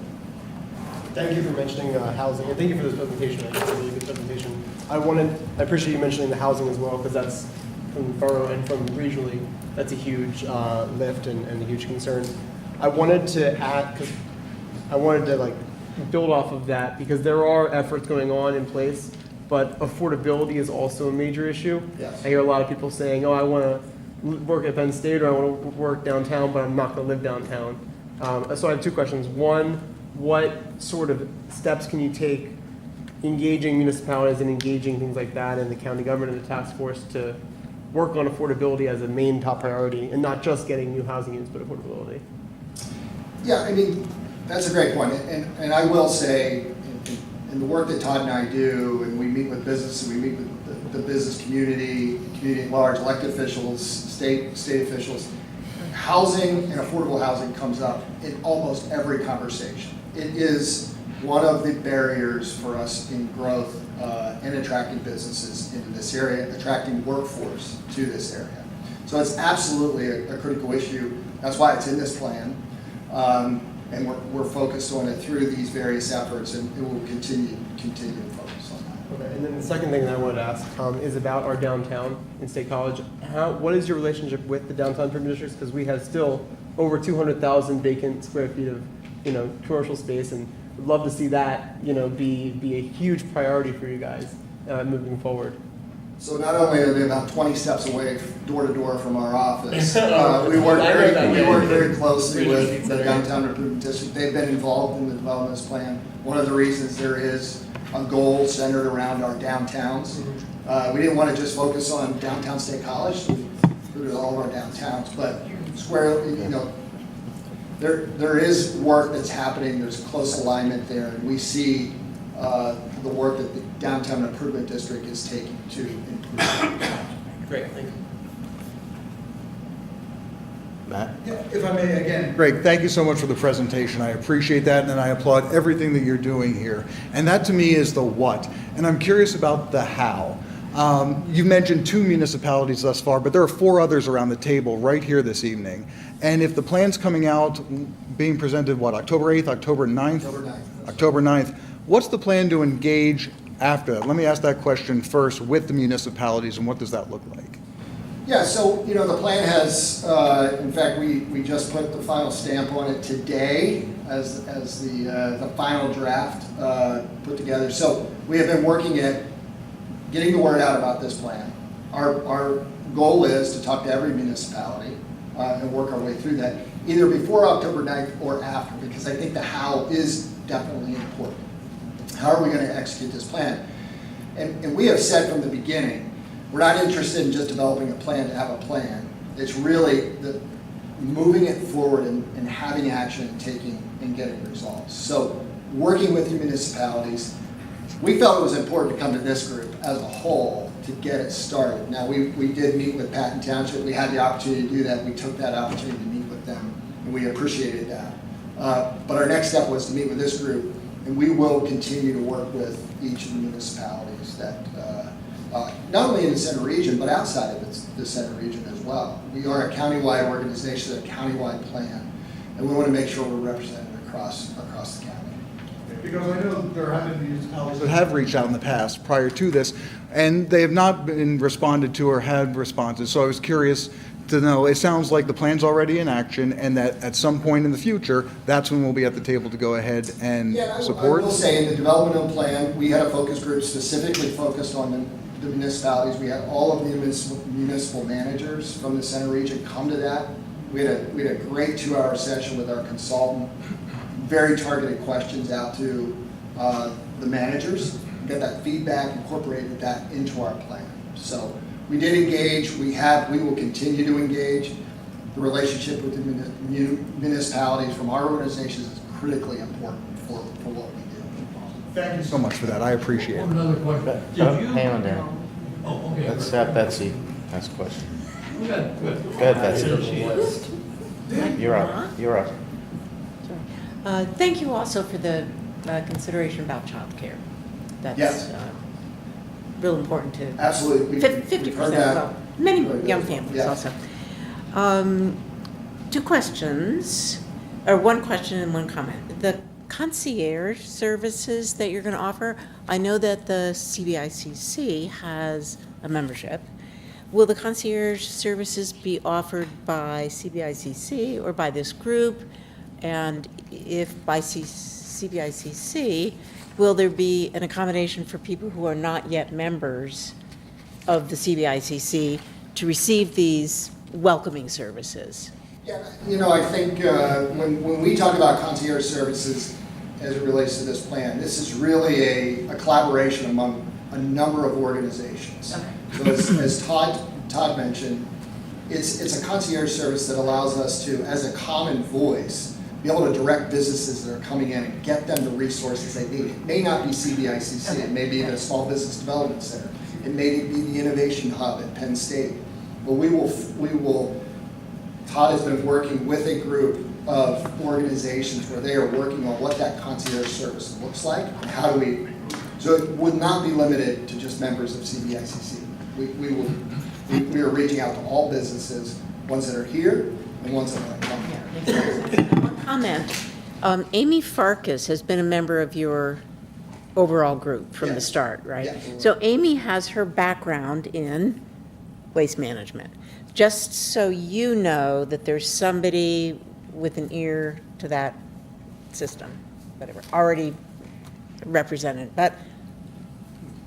Thank you for mentioning housing, and thank you for this presentation. I think it's a really good presentation. I appreciate you mentioning the housing as well, because that's from the borough and from regionally, that's a huge lift and a huge concern. I wanted to add, because I wanted to like build off of that, because there are efforts going on in place, but affordability is also a major issue. Yes. I hear a lot of people saying, oh, I want to work at Penn State, or I want to work downtown, but I'm not going to live downtown. So I have two questions. One, what sort of steps can you take engaging municipalities and engaging things like that in the county government and the task force to work on affordability as a main top priority, and not just getting new housing units, but affordability? Yeah, I mean, that's a great point. And I will say, in the work that Todd and I do, and we meet with business and we meet with the business community at large, elected officials, state officials, housing and affordable housing comes up in almost every conversation. It is one of the barriers for us in growth and attracting businesses into this area, attracting workforce to this area. So it's absolutely a critical issue. That's why it's in this plan. And we're focused on it through these various efforts, and we'll continue to focus on that. Okay, and then the second thing that I wanted to ask is about our downtown in State College. What is your relationship with the downtown improvement districts? Because we have still over 200,000 vacant square feet of, commercial space, and would love to see that, be a huge priority for you guys moving forward. So not only are they about 20 steps away, door to door from our office, we work very closely with the Downtown Improvement District. They've been involved in the development plan. One of the reasons there is a goal centered around our downtowns. We didn't want to just focus on downtown State College, so we included all of our downtowns, but there is work that's happening. There's close alignment there, and we see the work that the Downtown Improvement District is taking to improve. Great, thank you. Matt? Yeah, if I may, again, Greg, thank you so much for the presentation. I appreciate that, and I applaud everything that you're doing here. And that, to me, is the what. And I'm curious about the how. You mentioned 2 municipalities thus far, but there are 4 others around the table right here this evening. And if the plan's coming out, being presented, October 8th, October 9th? October 9th. October 9th. What's the plan to engage after that? Let me ask that question first with the municipalities, and what does that look like? Yeah, so, the plan has, in fact, we just put the final stamp on it today as the final draft put together. So we have been working at getting the word out about this plan. Our goal is to talk to every municipality and work our way through that, either before October 9th or after, because I think the how is definitely important. How are we going to execute this plan? And we have said from the beginning, we're not interested in just developing a plan to have a plan. It's really moving it forward and having action and taking and getting results. So working with the municipalities, we felt it was important to come to this group as a whole to get it started. Now, we did meet with Patton Township. We had the opportunity to do that. We took that opportunity to meet with them, and we appreciated that. But our next step was to meet with this group, and we will continue to work with each of the municipalities that, not only in the center region, but outside of the center region as well. We are a countywide organization, a countywide plan, and we want to make sure we're represented across the county. Because I know there have been municipalities that have reached out in the past prior to this, and they have not been responded to or had responses. So I was curious to know, it sounds like the plan's already in action, and that at some point in the future, that's when we'll be at the table to go ahead and support. I will say, in the developmental plan, we had a focus group specifically focused on the municipalities. We had all of the municipal managers from the center region come to that. We had a great 2-hour session with our consultant, very targeted questions out to the managers, get that feedback, incorporated that into our plan. So we did engage, we will continue to engage. The relationship with the municipalities from our organizations is critically important for what we do. Thank you so much for that. I appreciate it. One other question. Hang on there. Oh, okay. Let's have Betsy ask a question. Good. Go ahead, Betsy. You're up. Thank you also for the consideration about childcare. That's Yes. real important to Absolutely. 50%, well, many young families Yes. also. 2 questions, or 1 question and 1 comment. The concierge services that you're going to offer, I know that the CBICC has a membership. Will the concierge services be offered by CBICC or by this group? And if by CBICC, will there be an accommodation for people who are not yet members of the CBICC to receive these welcoming services? Yeah, I think when we talk about concierge services as it relates to this plan, this is really a collaboration among a number of organizations. Okay. So as Todd mentioned, it's a concierge service that allows us to, as a common voice, be able to direct businesses that are coming in and get them the resources they need. It may not be CBICC, it may be the Small Business Development Center, it may be the Innovation Hub at Penn State. But we will Todd has been working with a group of organizations where they are working on what that concierge service looks like and how do we, so it would not be limited to just members of CBICC. We are reaching out to all businesses, ones that are here and ones that are not here. One comment. Amy Farkas has been a member of your overall group from the Yes. start, right? Yes. So Amy has her background in waste management. Just so you know that there's somebody with an ear to that system, whatever, already represented, but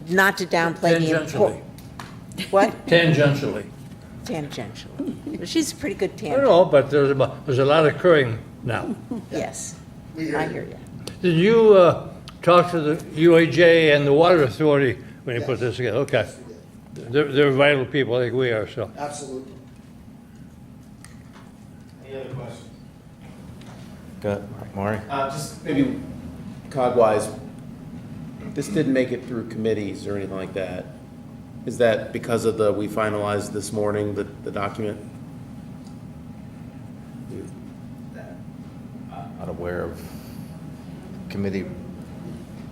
not to downplay the Tangentially. What? Tangentially. Tangentially. Well, she's a pretty good I tangent. don't know, but there's a lot occurring now. Yes, We hear I you. hear you. Did you talk to the UAJ and the Water Authority when you put this together? Okay. Yes, we did. They're vital people like we are, so. Absolutely. Any other questions? Good, Maury? Just maybe COG-wise, this didn't make it through committees or anything like that. Is that because of we finalized this morning, the document? Not aware of committee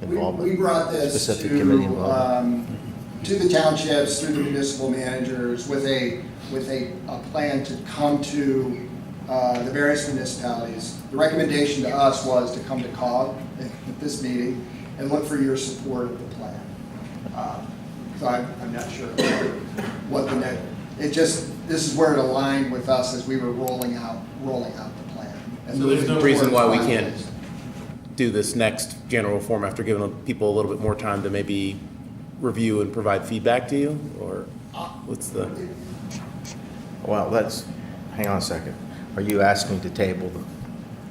We involvement. brought this Specific committee involvement. to the townships, through the municipal managers, with a plan to come to the various municipalities. The recommendation to us was to come to COG at this meeting and look for your support of the plan. So I'm not sure what the next, this is where it aligned with us as we were rolling out the plan. And So there's no moving reason why we towards can't finalizing. do this next general form after giving people a little bit more time to maybe review and provide feedback to you? Or what's the? Well, hang on a second. Are you asking to table them?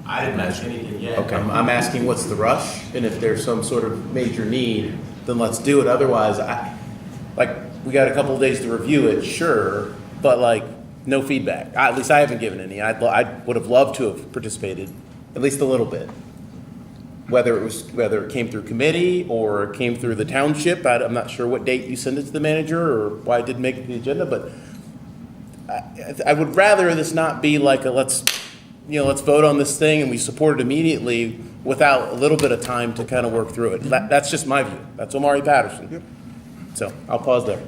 I didn't ask anything yet. Okay. I'm asking what's the rush, and if there's some sort of major need, then let's do it. Otherwise, we got a couple of days to review it, sure, but no feedback. At least I haven't given any. I would have loved to have participated, at least a little bit. Whether it came through committee or it came through the township, I'm not sure what date you sent it to the manager or why it didn't make it to the agenda, but I would rather this not be like let's vote on this thing and we support it immediately without a little bit of time to kind of work through it. That's just my view. That's Omari Patterson. Yep. So I'll pause there.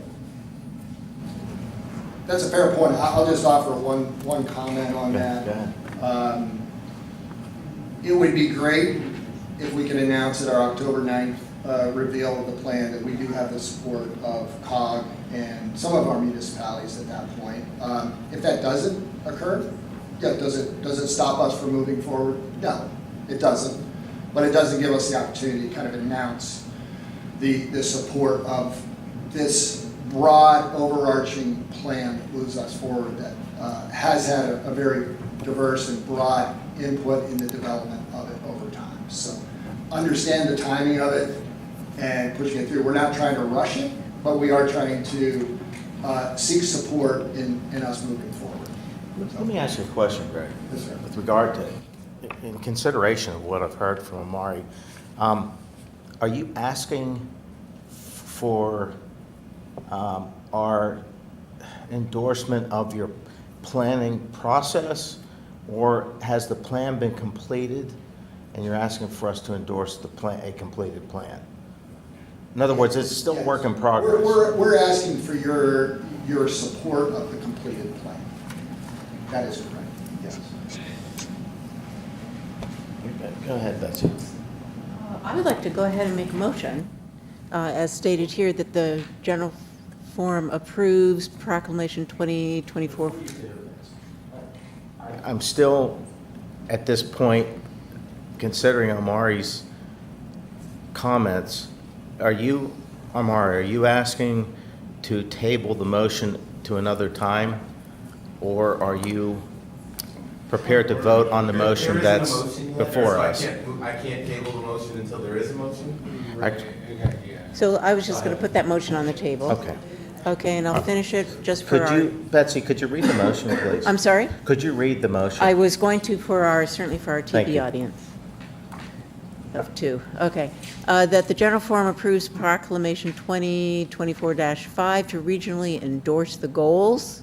That's a fair point. I'll just offer one comment on that. Go ahead. It would be great if we could announce at our October 9th reveal of the plan that we do have the support of COG and some of our municipalities at that point. If that doesn't occur, yeah, does it stop us from moving forward? No, it doesn't. But it doesn't give us the opportunity to kind of announce the support of this broad overarching plan that moves us forward that has had a very diverse and broad input in the development of it over time. So understand the timing of it and pushing it through. We're not trying to rush it, but we are trying to seek support in us moving forward. Let me ask you a question, Greg. Yes, sir. With regard to, in consideration of what I've heard from Omari, are you asking for our endorsement of your planning process, or has the plan been completed and you're asking for us to endorse the plan, a completed plan? In other words, it's still a work in progress. We're asking for your support of the completed plan. That is correct, yes. Go ahead, Betsy. I would like to go ahead and make a motion, as stated here, that the general forum approves proclamation 2024. I'm still, at this point, considering Omari's comments, Omari, are you asking to table the motion to another time? Or are you prepared to vote on the motion that's before us? I can't table the motion until there is a motion? So I was just going to put that motion on the table. Okay. Okay, and I'll finish it just for Betsy, could you read the motion, please? I'm sorry? Could you read the motion? I was going to certainly for our Thank TV you. audience. Of two, okay. That the general forum approves proclamation 2024-5 to regionally endorse the goals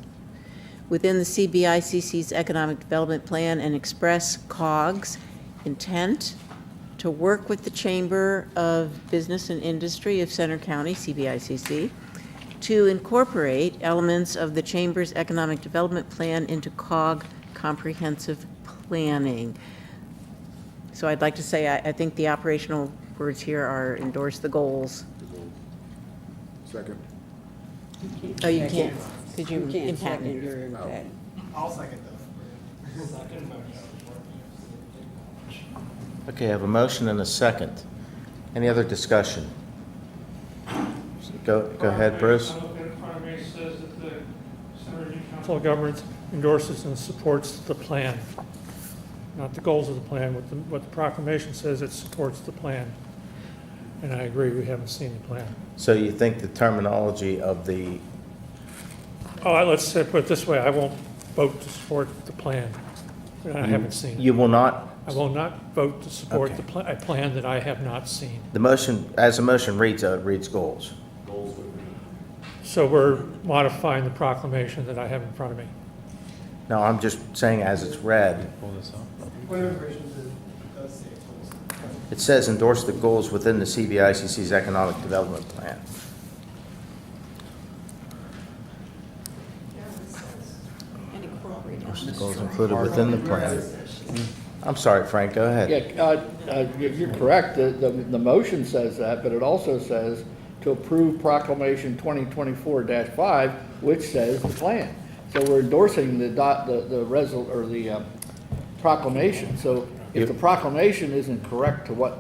within the CBICC's Economic Development Plan and express COG's intent to work with the Chamber of Business and Industry of Center County, CBICC, to incorporate elements of the Chamber's Economic Development Plan into COG comprehensive planning. So I'd like to say, I think the operational words here are endorse the goals. Second. Oh, you can't, because you impact it. You're impact. I'll second that. Okay, I have a motion and a second. Any other discussion? Go ahead, Bruce. Primary says that the Center Region Council of Governments endorses and supports the plan, not the goals of the plan. What the proclamation says, it supports the plan. And I agree, we haven't seen the plan. So you think the terminology of the, Let's say, put it this way, I won't vote to support the plan. I haven't seen it. you will not, I will not vote to support Okay. a plan that I have not seen. the motion, as the motion reads, it reads goals. So we're modifying the proclamation that I have in front of me. No, I'm just saying as it's read. It says endorse the goals within the CBICC's Economic Development Plan. Endorse the goals included within the plan. I'm sorry, Frank, go ahead. You're correct. The motion says that, but it also says to approve proclamation 2024-5, which says the plan. So we're endorsing the proclamation. So if the proclamation isn't correct to what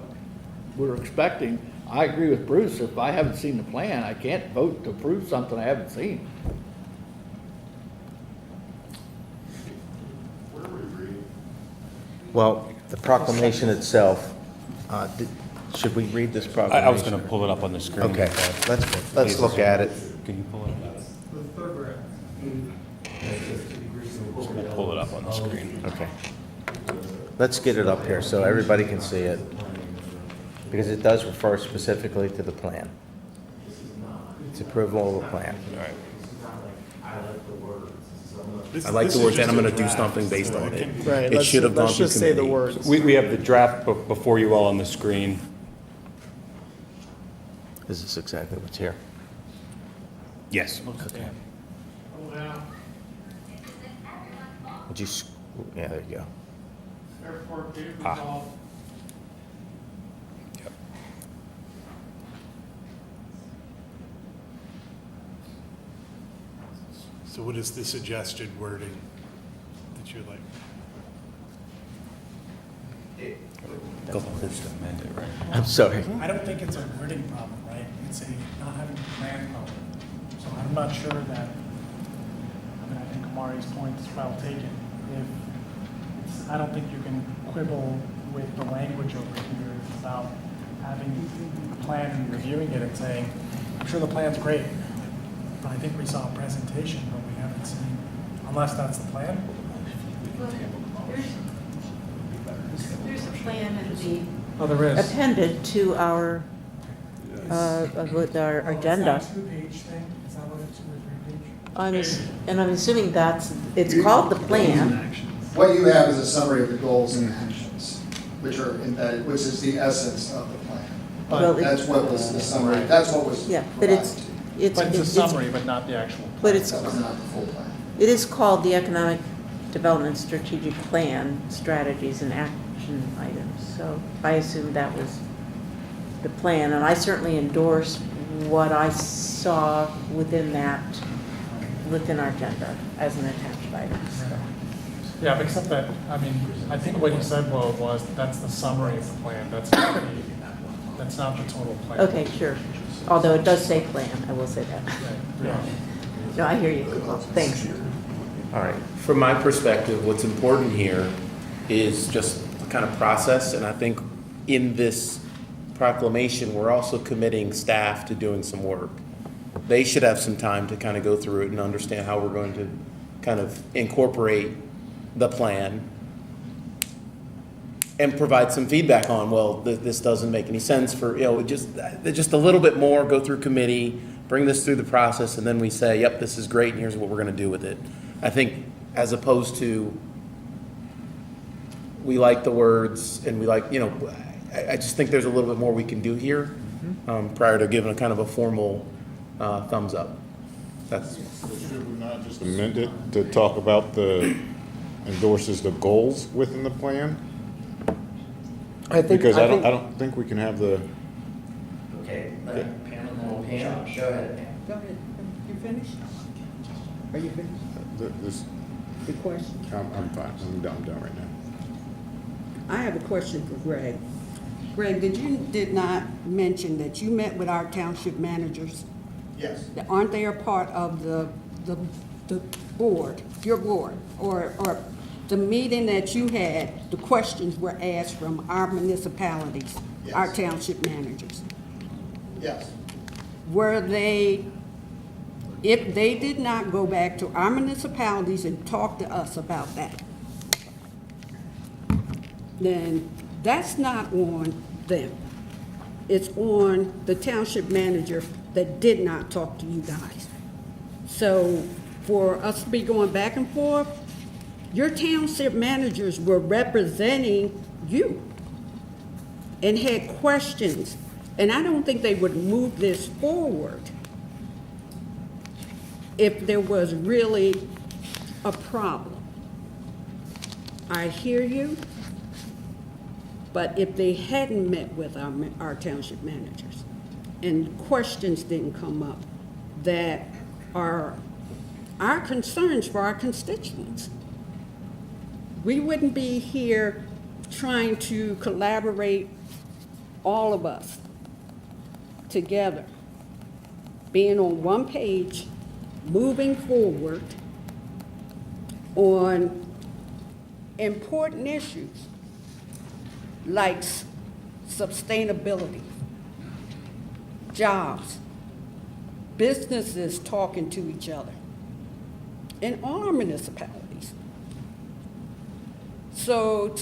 we're expecting, I agree with Bruce. If I haven't seen the plan, I can't vote to approve something I haven't seen. Well, the proclamation itself, should we read this proclamation? I was going to pull it up on the screen. Okay, let's look at it. Can you pull it up? We'll pull it up on the screen. Okay. Let's get it up here so everybody can see it, because it does refer specifically to the plan. It's approval of the plan. All right. I like the words, and I'm going to do something based on it. Right, It should have gone let's through just say the committee. words. We have the draft before you all on the screen. Is this exactly what's here? Yes. Okay. Would you, yeah, there you go. Therefore, be it Ah. resolved. Yep. So what is the suggested wording that you like? Go on. Just amend it, right? I'm sorry. I don't think it's a wording problem, right? It's a not having a plan problem. So I'm not sure that, I mean, I think Amari's point is well taken. I don't think you can quibble with the language over here about having a plan and reviewing it and saying, I'm sure the plan's great, but I think we saw a presentation, but we haven't seen, unless that's the plan. There's a plan in the Oh, there is. Appended to our, with our agenda. Is that a two-page thing? Is that what it's, 2 or 3 page? And I'm assuming it's called the plan. What you have is a summary of the goals and actions, which are embedded, which is the essence of the plan. Well, That's what was the summary, that's what was Yeah, but provided it's, to you. it's. But it's a summary, but not the actual plan. But it's, That was not the full plan. it is called the Economic Development Strategic Plan, Strategies and Action Items. So I assume that was the plan, and I certainly endorse what I saw within that, within our agenda as an attached item. So. Yeah, except that, I mean, I think what you said, Will, was that's the summary of the plan. That's not the total plan. Okay, sure. Although it does say plan, I will say that. Yeah. No, I hear you. Thanks. All right. From my perspective, what's important here is just kind of process, and I think in this proclamation, we're also committing staff to doing some work. They should have some time to kind of go through it and understand how we're going to kind of incorporate the plan and provide some feedback on, well, this doesn't make any sense for, just a little bit more, go through committee, bring this through the process, and then we say, yep, this is great, and here's what we're going to do with it. I think as opposed to, we like the words and we like, you know, I just think there's a little bit more we can do here prior to giving a kind of a formal thumbs up. That's. Should we not just amend it to talk about endorses the goals within the plan? Because I don't think we can have the. Okay, Pam, go ahead. Go ahead. You finished? Are you finished? This, The question? I'm fine. I'm done right now. I have a question for Greg. Greg, did not mention that you met with our township managers? Yes. Aren't they a part of the board, your board? Or the meeting that you had, the questions were asked from our municipalities, Yes. our township managers? Yes. Were they, if they did not go back to our municipalities and talk to us about that, then that's not on them. It's on the township manager that did not talk to you guys. So for us to be going back and forth, your township managers were representing you and had questions. And I don't think they would move this forward if there was really a problem. I hear you, but if they hadn't met with our township managers and questions didn't come up that are our concerns for our constituents, we wouldn't be here trying to collaborate, all of us together, being on one page, moving forward on important issues like sustainability, jobs, businesses talking to each other in all our municipalities. So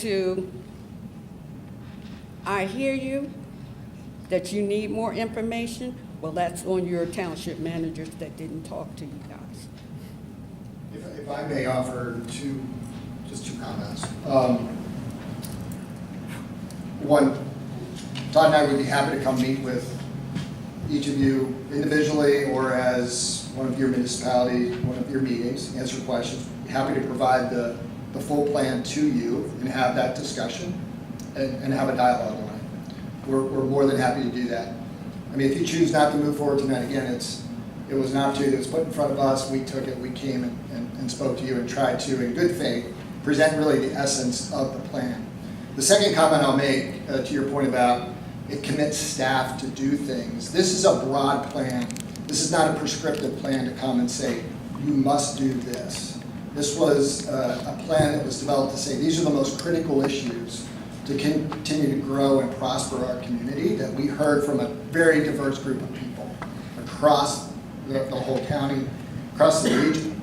I hear you that you need more information. Well, that's on your township managers that didn't talk to you guys. If I may offer just two comments. One, Todd and I would be happy to come meet with each of you individually or as one of your municipality, one of your meetings, answer questions. Happy to provide the full plan to you and have that discussion and have a dialogue on it. We're more than happy to do that. I mean, if you choose not to move forward tonight, again, it was an opportunity that was put in front of us. We took it, we came and spoke to you and tried to, in good faith, present really the essence of the plan. The second comment I'll make to your point about it commits staff to do things. This is a broad plan. This is not a prescriptive plan to come and say, you must do this. This was a plan that was developed to say, these are the most critical issues to continue to grow and prosper our community that we heard from a very diverse group of people across the whole county, across the region.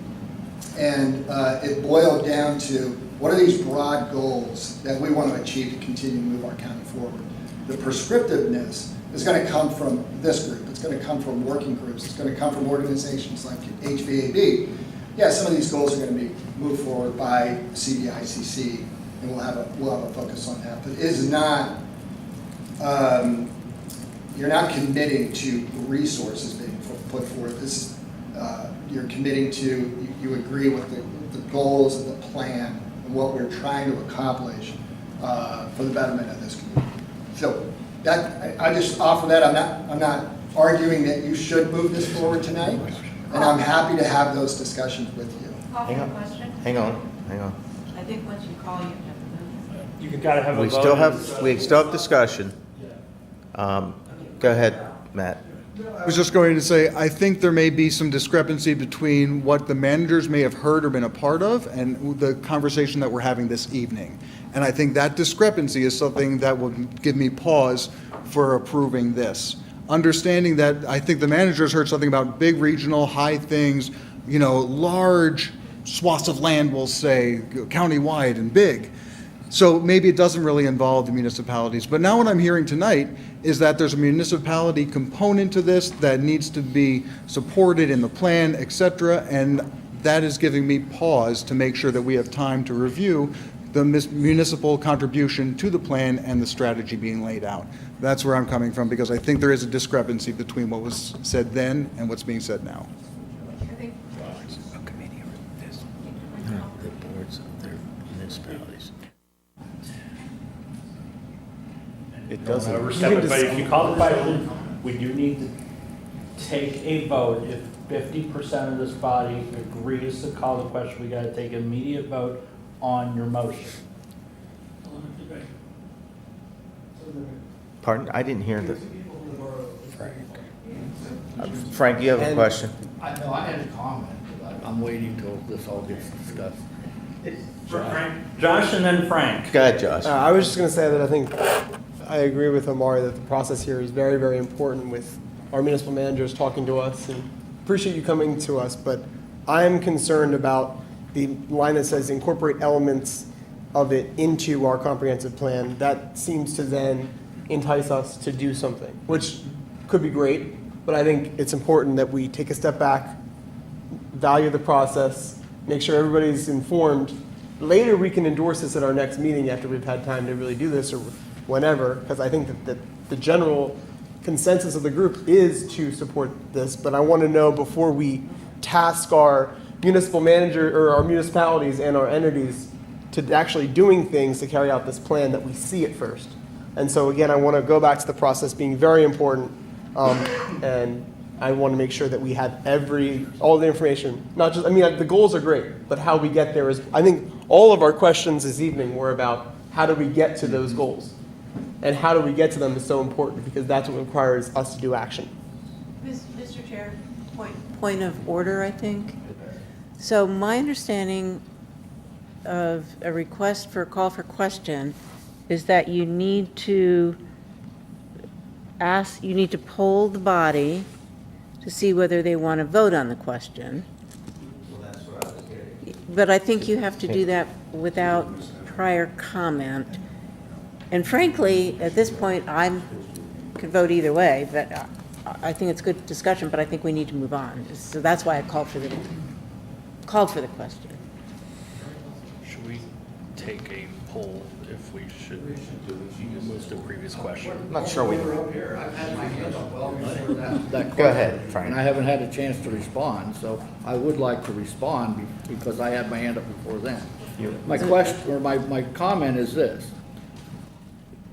And it boiled down to what are these broad goals that we want to achieve to continue to move our county forward. The prescriptiveness is going to come from this group. It's going to come from working groups. It's going to come from organizations like HVAB. Yeah, some of these goals are going to be moved forward by CBICC, and we'll have a focus on that. But it is not, you're not committing to resources being put forth. This, you're committing to, you agree with the goals of the plan and what we're trying to accomplish for the betterment of this community. So that, I just offer that. I'm not arguing that you should move this forward tonight, and I'm happy to have those discussions with you. Hang on. I think once you call, you have to move. You gotta have a We vote. still have discussion. Go ahead, Matt. I was just going to say, I think there may be some discrepancy between what the managers may have heard or been a part of and the conversation that we're having this evening. And I think that discrepancy is something that would give me pause for approving this. Understanding that I think the managers heard something about big regional high things, large swaths of land, we'll say, countywide and big. So maybe it doesn't really involve the municipalities. But now what I'm hearing tonight is that there's a municipality component to this that needs to be supported in the plan, et cetera, and that is giving me pause to make sure that we have time to review the municipal contribution to the plan and the strategy being laid out. That's where I'm coming from, because I think there is a discrepancy between what was said then and what's being said now. The boards of their municipalities. It doesn't. But if you call the question, we do need to take a vote. If 50% of this body agrees to call the question, we gotta take an immediate vote on your motion. Pardon? I didn't hear the. Frank, you have a question? I had a comment, but I'm waiting till this all gets discussed. Josh and then Frank. Go ahead, Josh. I was just going to say that I think I agree with Omari that the process here is very, very important with our municipal managers talking to us, and appreciate you coming to us, but I'm concerned about the line that says incorporate elements of it into our comprehensive plan. That seems to then entice us to do something, which could be great, but I think it's important that we take a step back, value the process, make sure everybody's informed. Later, we can endorse this at our next meeting after we've had time to really do this, or whenever, because I think that the general consensus of the group is to support this, but I want to know before we task our municipal manager or our municipalities and our entities to actually doing things to carry out this plan, that we see it first. And so again, I want to go back to the process being very important, and I want to make sure that we have all the information, not just, I mean, the goals are great, but how we get there is, I think all of our questions this evening were about how do we get to those goals? And how do we get to them is so important, because that's what requires us to do action. Mr. Chair, point of order, I think. So my understanding of a request for a call for question is that you need to poll the body to see whether they want to vote on the question. But I think you have to do that without prior comment. And frankly, at this point, I could vote either way, but I think it's good discussion, but I think we need to move on. So that's why I called for the question. Should we take a poll if we should move to the previous question? I'm not sure we. Go ahead, Frank. And I haven't had a chance to respond, so I would like to respond because I had my hand up before then. My question, or my comment is this.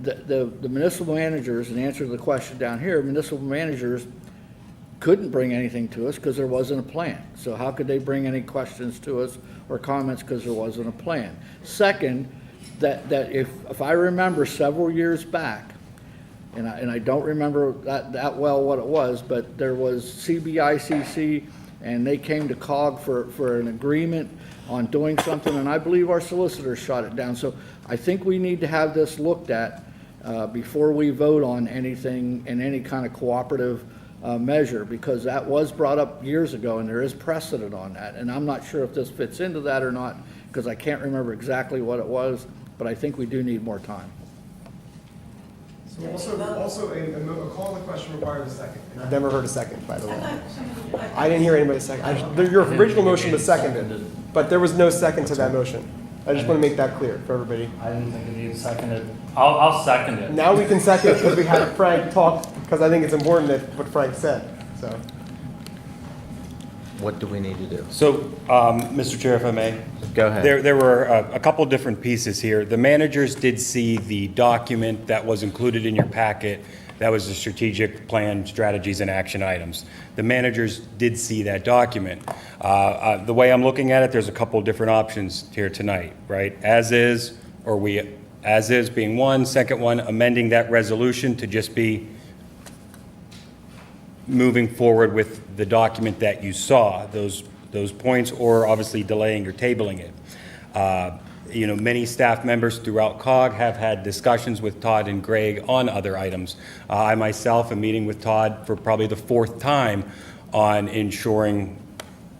The municipal managers, in answer to the question down here, municipal managers couldn't bring anything to us because there wasn't a plan. So how could they bring any questions to us or comments because there wasn't a plan? Second, that if I remember several years back, and I don't remember that well what it was, but there was CBICC, and they came to COG for an agreement on doing something, and I believe our solicitor shot it down. So I think we need to have this looked at before we vote on anything in any kind of cooperative measure, because that was brought up years ago, and there is precedent on that. And I'm not sure if this fits into that or not, because I can't remember exactly what it was, but I think we do need more time. So also a call on the question requires a second. I've never heard a second, by the way. I didn't hear anybody second. Your original motion was seconded, but there was no second to that motion. I just want to make that clear for everybody. I didn't think it needed seconded. I'll second it. Now we can second because we had Frank talk, because I think it's important that what Frank said, so. What do we need to do? So, Mr. Chair, if I may? Go ahead. There were a couple different pieces here. The managers did see the document that was included in your packet. That was the strategic plan, strategies, and action items. The managers did see that document. The way I'm looking at it, there's a couple different options here tonight, right? As is, or as is being one, second one, amending that resolution to just be moving forward with the document that you saw, those points, or obviously delaying or tabling it. Many staff members throughout COG have had discussions with Todd and Greg on other items. I myself am meeting with Todd for probably the fourth time on ensuring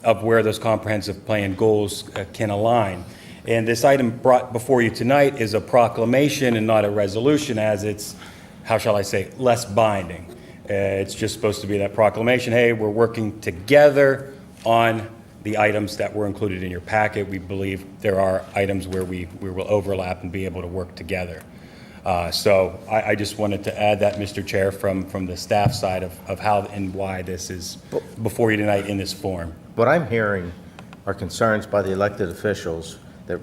of where those comprehensive plan goals can align. And this item brought before you tonight is a proclamation and not a resolution, as it's, how shall I say, less binding. It's just supposed to be that proclamation, hey, we're working together on the items that were included in your packet. We believe there are items where we will overlap and be able to work together. So I just wanted to add that, Mr. Chair, from the staff side of how and why this is before you tonight in this form. What I'm hearing are concerns by the elected officials that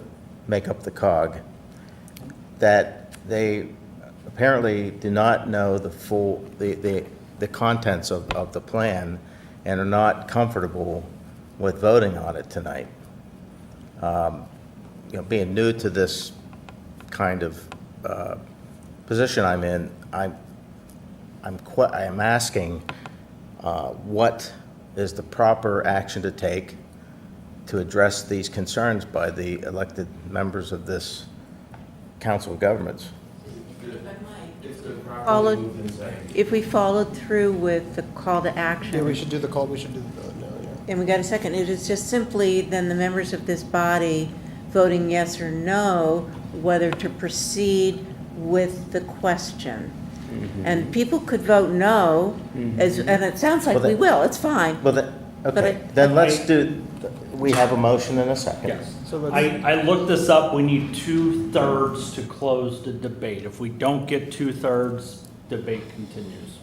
make up the COG, that they apparently do not know the full, the contents of the plan and are not comfortable with voting on it tonight. Being new to this kind of position I'm in, I'm asking what is the proper action to take to address these concerns by the elected members of this Council of Governments. If we followed through with the call to action. Yeah, we should do the call, we should do the vote now, yeah. And we got a second. It is just simply then the members of this body voting yes or no, whether to proceed with the question. And people could vote no, and it sounds like Well, then- we will, it's fine. Well, then, But okay, then let's do, we have a motion and a second. Yes. So let's- I looked this up, we need 2/3 to close the debate. If we don't get 2/3, debate continues.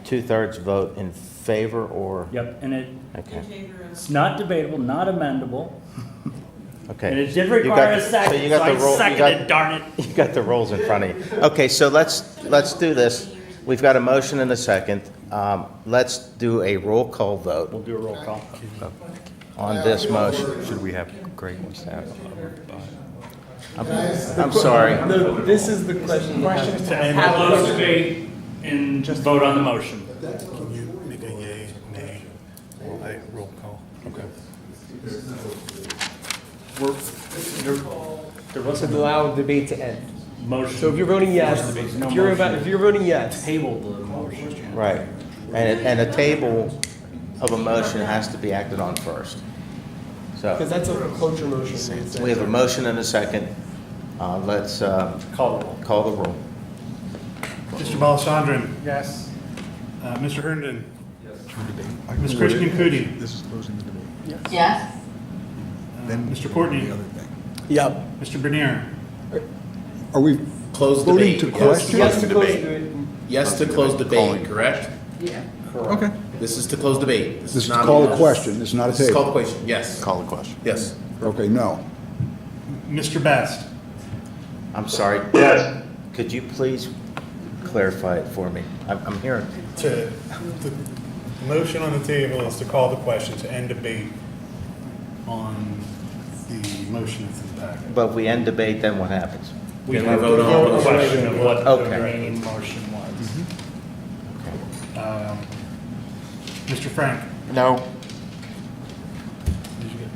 2/3 vote in favor or? Yep, and Okay. it's not debatable, not amendable. Okay. And it did You got- require a second, you got so the I roll- you seconded, got- darn it. You got the rolls in front of you. Okay, so let's do this. We've got a motion and a second. Let's do a roll call vote We'll do a roll call. on this motion. Should we have Greg and staff? I'm sorry. This is the question. To end the closed debate and just vote on the motion. Can you make a yay, nay, roll call? Okay. There wasn't To allow debate to end. motion. So if you're voting yes, No if you're motion. voting yes, Table the motion. Right. And a table of a motion has to be acted on first. because So that's a cloture motion. we have a motion and a second. Let's Call the roll. call the roll. Mr. Balasandran? Yes. Mr. Herndon? Ms. Krishnan Kudi? This is closing the debate. Yes. Then Mr. Courtney? the other thing. Yep. Mr. Bernier? Are we Close voting debate. to yes. question? Yes to close debate. Yes to close debate, correct? Yeah. Okay. This is to close debate. This is to not call a question, it's not a This is called table. the question, yes. Call the question. Yes. Okay, no. Mr. Best? I'm sorry. Yes. Could you please clarify it for me? I'm hearing. The motion on the table is to call the question, to end debate on the motion that's in the packet. But if we end debate, then what happens? We Then we have to vote on vote the a question of what the Okay. main motion was. Mr. Frank? No. Did you get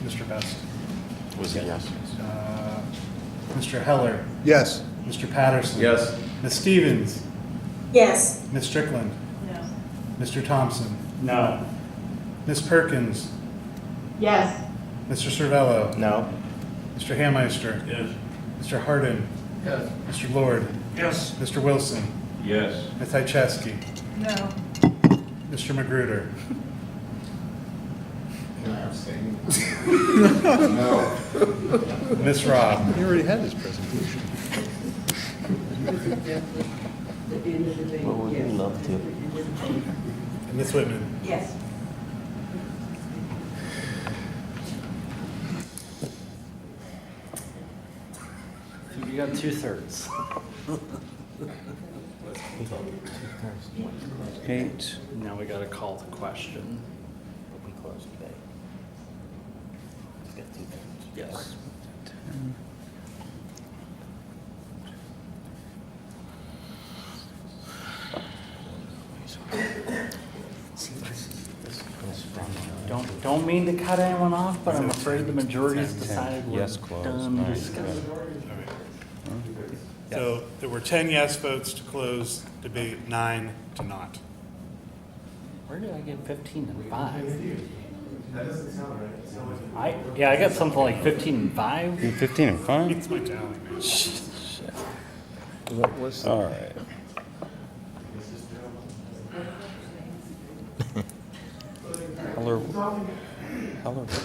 Mr. Best? Was it yes? Mr. Heller? Yes. Mr. Patterson? Yes. Ms. Stevens? Yes. Ms. Strickland? No. Mr. Thompson? No. Ms. Perkins? Yes. Mr. Cervello? No? Mr. Hammeister? Yes. Mr. Hardin? Yes. Mr. Lord? Yes. Mr. Wilson? Yes. Ms. Hycheski? No. Mr. Magruder? No. Miss Robb? He already had his presentation. Well, we'd love to. And Ms. Whitman? Yes. You got 2/3. Eight. Now we gotta call the question. We close debate. Let's get 2/3. Yes. Don't mean to cut anyone off, but I'm afraid the majority's decided we're Yes, close. done All right. discussing. So there were 10 yes votes to close debate, 9 to not. Where did I get 15 and 5? I got something like 15 and 5. 15 and 5? It's my tally, man. What was? All right. Heller, color was it?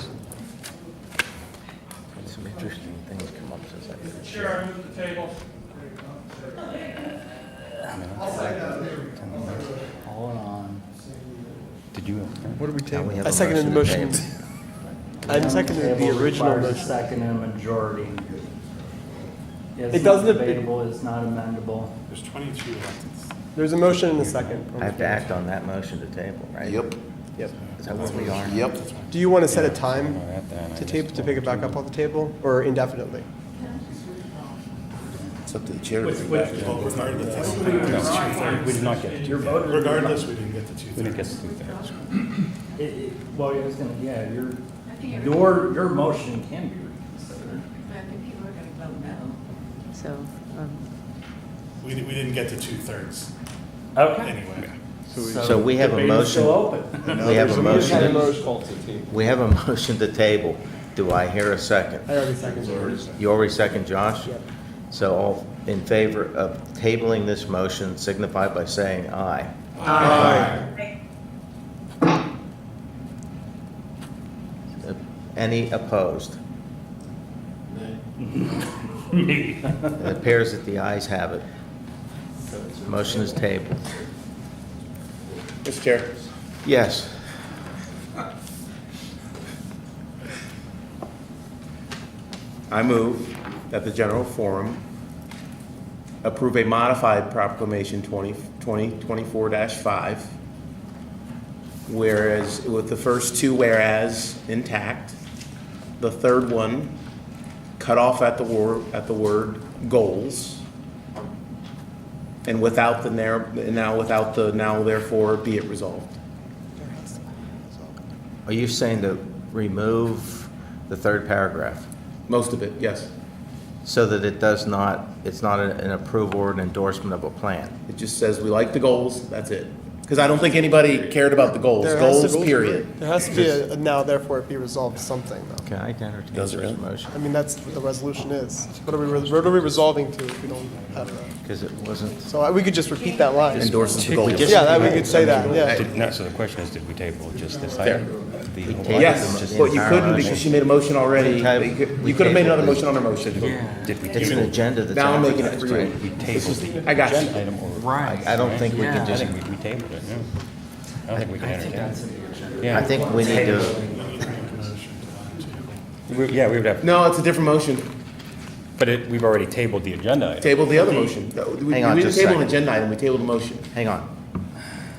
Some interesting things come up since I did. Chair, I move the table. Hold on. Did you? What are we Now we have I a seconded the to motion. table. I seconded the Table original requires a motion. second and a majority. It's It not doesn't- debatable, it's not amendable. There's 22 elected. There's a motion and a second. I have to act on that motion to table, right? Yep. Yep. Is that what we are? Yep. Do you want to set a time I to tape, to pick it back up off the table, or indefinitely? It's up to the chair. Regardless, We did not get to regardless, we didn't get the We didn't 2/3. get to 2/3. Well, I was gonna, yeah, your motion can be reconsidered. I think people are gonna vote no. So, We didn't get to 2/3 Okay. anyway. So we have a debate is motion. still open. We have a motion. motion. We have a motion to table. Do I hear a second? I already seconded it. You already second, Josh? Yep. So all in favor of tabling this motion signify by saying aye. Any opposed? It appears that the ayes have it. Motion is tabled. Mr. Chair. Yes. I move that the general forum approve a modified proclamation 2024-5, whereas, with the first two whereas intact, the third one cut off at the word goals, and without the now therefore be it resolved. Are you saying to remove the third paragraph Most of it, yes. so that it's not an approval or an endorsement of a plan? It just says we like the goals, that's it. Because I don't think anybody cared about the goals. There has to Goals, be- period. There has to be a now therefore it be resolved something, though. Can I entertain Does it this really? motion? I mean, that's what the resolution is. What are we resolving to if we don't have that? Because it wasn't. So we could just repeat that line. Endorses the goals. Yeah, that we could say that, yeah. No, so the question is, did we table just this Fair. item? The whole tabled Yes, the but you entire couldn't motion. because she made a motion already. We You could have made another tabled motion on her motion. Did we It's an table? agenda that's Now I'm making it advertised, for you. right? We tabled the I got you. agenda item or? Right. I don't think we can I just, think we tabled it, yeah. I don't think we can entertain it. Yeah. I think we need to, Yeah, we would have, No, it's a different motion. but we've already tabled the agenda item. Table the other motion. No, We Hang on didn't just a table an second. agenda item, we tabled a motion. hang on.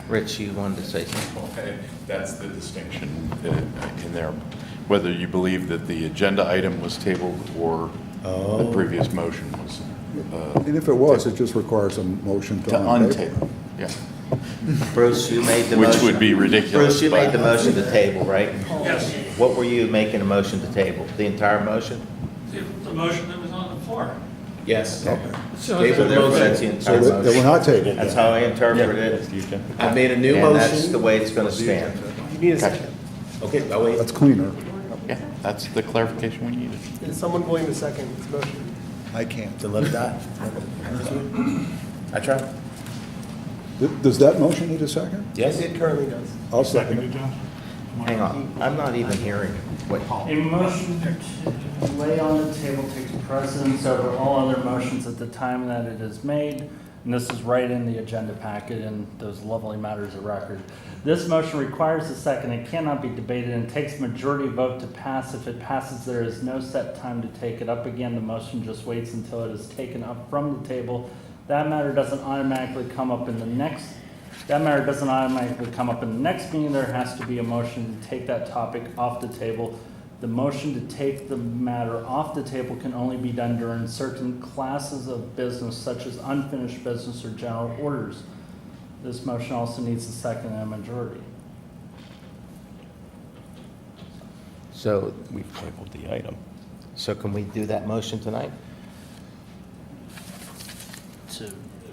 Rich, you wanted to say something? Okay, that's the distinction in there, whether you believe that the agenda item was tabled or the previous motion was. And if it was, it just requires a motion to To untable. untable, yeah. Bruce, you made the motion. Which would be ridiculous. Bruce, you made the but- motion to table, right? Yes, What were you making a motion to table? The entire motion? the motion that was on the floor. Yes. So Table therefore, motion. that's the So entire they were motion. not tabled. That's how I interpret it. I made a new And that's the motion. way it's gonna stand. You need a second. Okay, I'll wait. That's cleaner. Yeah, that's the clarification we needed. Is someone willing to second this motion? I can't. Then let it die. I tried. Does that motion need a second? Yes. It currently does. I'll second it. Hang on, I'm not even hearing it. Wait. A motion to lay on the table takes precedence over all other motions at the time that it is made. And this is right in the agenda packet in those lovely matters of record. This motion requires a second. It cannot be debated and takes majority vote to pass. If it passes, there is no set time to take it up again. The motion just waits until it is taken up from the table. That matter doesn't automatically come up in the next meeting. There has to be a motion to take that topic off the table. The motion to take the matter off the table can only be done during certain classes of business, such as unfinished business or general orders. This motion also needs a second and a majority. So, We've tabled the item. so can we do that motion tonight?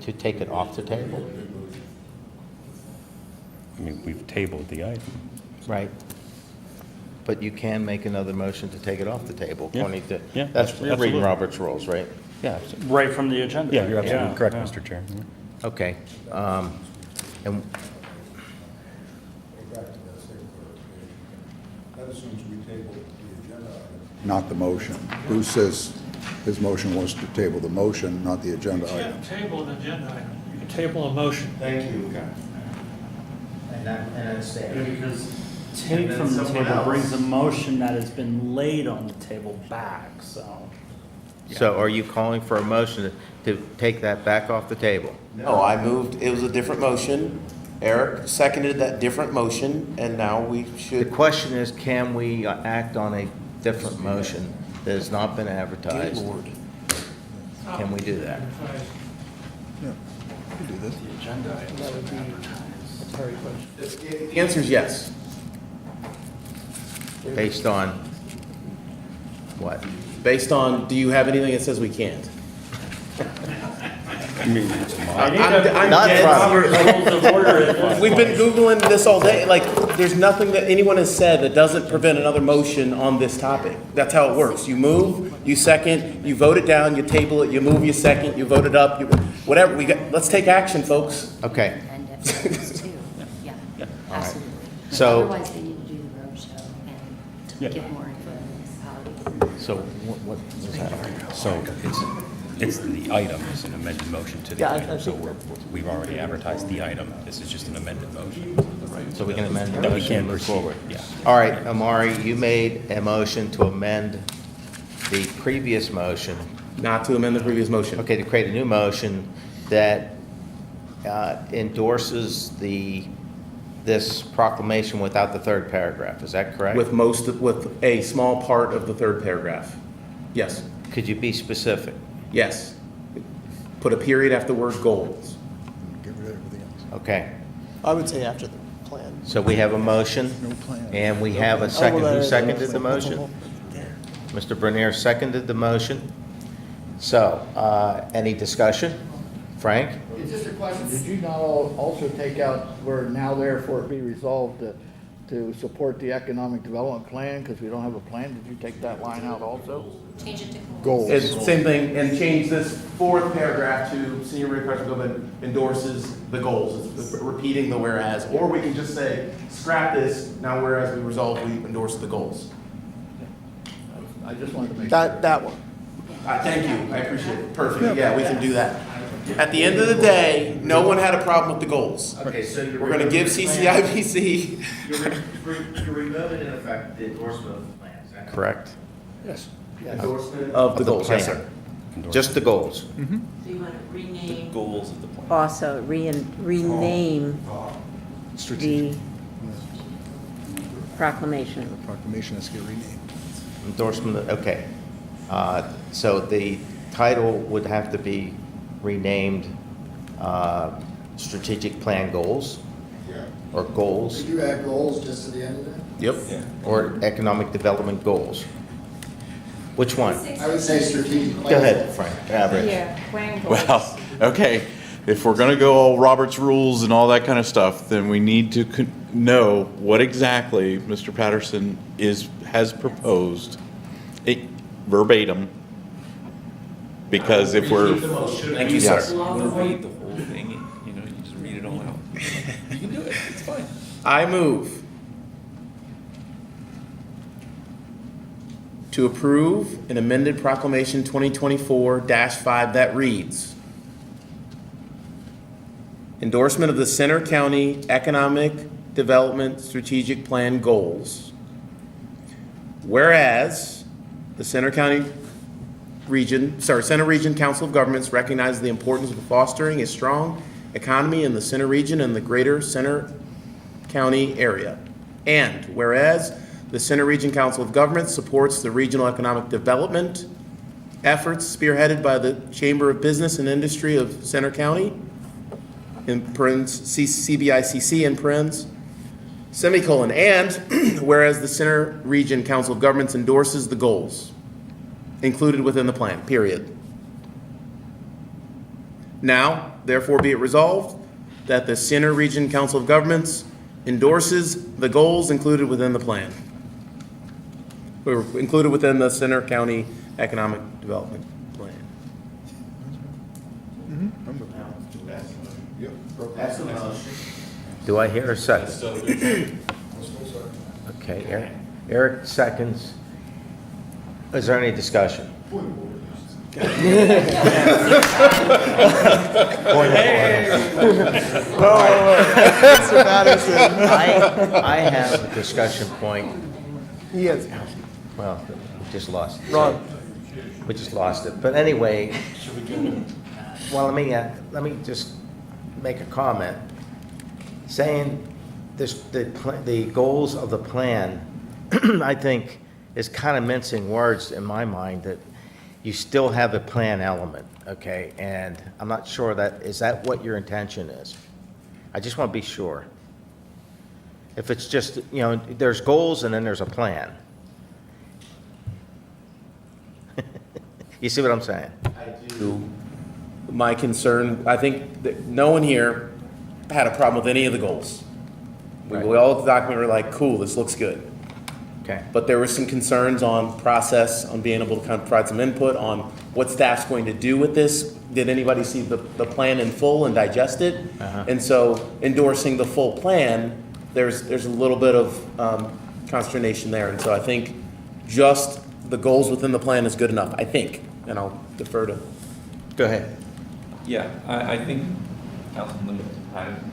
To take it off the table? I mean, we've tabled the item. Right. But you can make another motion to take it off the table, Yeah. according to, Yeah, that's, you're reading absolutely. Robert's rules, right? Yeah, Right from the agenda. yeah, you're absolutely correct, yeah. Mr. Chair. Okay, and That assumes we not the motion. Bruce says his motion was to table the motion, not the agenda You item. can't table an agenda item. You can table a motion. Thank you. And that's Because take from the table brings a motion that has been laid on the table back, so. So are you calling for a motion to take that back off the table? No, I moved, it was a different motion. Eric seconded that different motion, and now we The should. question is, can we act on a different motion that has not been advertised? Can we do that? Yeah, we can do this. The agenda item. That would be a Terry question. The answer is yes. Based on what? Based on, do you have anything that says we can't? I'm Not dead from- serious. We've been Googling this all day. Like, there's nothing that anyone has said that doesn't prevent another motion on this topic. That's how it works. You move, you second, you vote it down, you table it, you move, you second, you vote it up, you, whatever. Let's take action, folks. Okay. And FCS too, yeah, absolutely. So- Otherwise, they need to do the roadshow and get more info on municipalities. So what was that? So it's the item, is an amended motion to the Yeah, I item. So think we've already advertised the item. This is just an amended motion. So we can amend the That we motion can and move proceed. forward? Yeah. All right, Amari, you made a motion to amend the previous motion. Not to amend the previous motion. Okay, to create a new motion that endorses this proclamation without the third paragraph. Is that correct? With a small part of the third paragraph. Yes. Could you be specific? Yes. Put a period after the word goals. Get rid of everything else. Okay, I would say after the plan. so we have a motion, No plan. and we have a second. there Who is. seconded the motion? Mr. Bernier seconded the motion. So, any discussion? Frank? It's just a question, did you not also take out, where now therefore it be resolved to support the economic development plan, because we don't have a plan? Did you take that line out also? Change it to Goals. It's the same thing, and change this fourth paragraph to Senior Road Project Government endorses the goals. It's repeating the whereas, or we can just say, scrap this, now whereas we resolve, we endorse the goals. I just wanted to make sure. That one. Thank you, I appreciate it. Perfect, yeah, we can do that. At the end of the day, no one had a problem with the goals. Okay, so you're. We're gonna give CCIBC. You're removing in effect the endorsement of the plan, is that correct? Yes. Endorsement Of the goals, yes, plan. Just the goals. Do you want to rename, Goals of the plan. also rename the proclamation? The proclamation has to get renamed. Endorsement, okay. So the title would have to be renamed Strategic Plan Goals, Yeah. or Goals, Could you add goals just to the end of that? Yep. or Economic Development Goals. Which one? I would say strategic plan. Go ahead, Frank, average. plan goals. Well, okay, if we're gonna go all Robert's rules and all that kind of stuff, then we need to know what exactly Mr. Patterson has proposed verbatim. Because if we're. Thank you, Yes. sir. You wanna read the whole thing, you just read it all out. You can do it, it's fine. I move to approve an amended proclamation 2024-5 that reads, endorsement of the Center County Economic Development Strategic Plan goals. Whereas the Center Region Council of Governments recognizes the importance of fostering a strong economy in the Center Region and the greater Center County area. And whereas the Center Region Council of Governments supports the regional economic development efforts spearheaded by the Chamber of Business and Industry of Center County, in parens, CBICC in parens, semicolon, and whereas the Center Region Council of Governments endorses the goals included within the plan, period. Now, therefore be it resolved that the Center Region Council of Governments endorses the goals included within the plan. Or included within the Center County Economic Development Plan. That's the motion. Do I hear a second? Okay, Eric seconds. Is there any discussion? Point of order. Mr. Patterson. I have a discussion point. He has. Well, we just lost it. Ron. We just lost it. But anyway, well, let me just make a comment. Saying this, the goals of the plan, I think, is kind of mincing words in my mind, that you still have a plan element, okay? And I'm not sure is that what your intention is? I just want to be sure. If it's just, there's goals and then there's a plan. You see what I'm saying? I do. My concern, I think that no one here had a problem with any of the goals. We all looked at the document, were like, cool, this looks good. Okay. But there were some concerns on process, on being able to kind of provide some input on what staff's going to do with this. Did anybody see the plan in full and digest it? And so endorsing the full plan, there's a little bit of consternation there. And so I think just the goals within the plan is good enough, I think. And I'll defer to. Go ahead. Yeah, I think Councilman Patterson,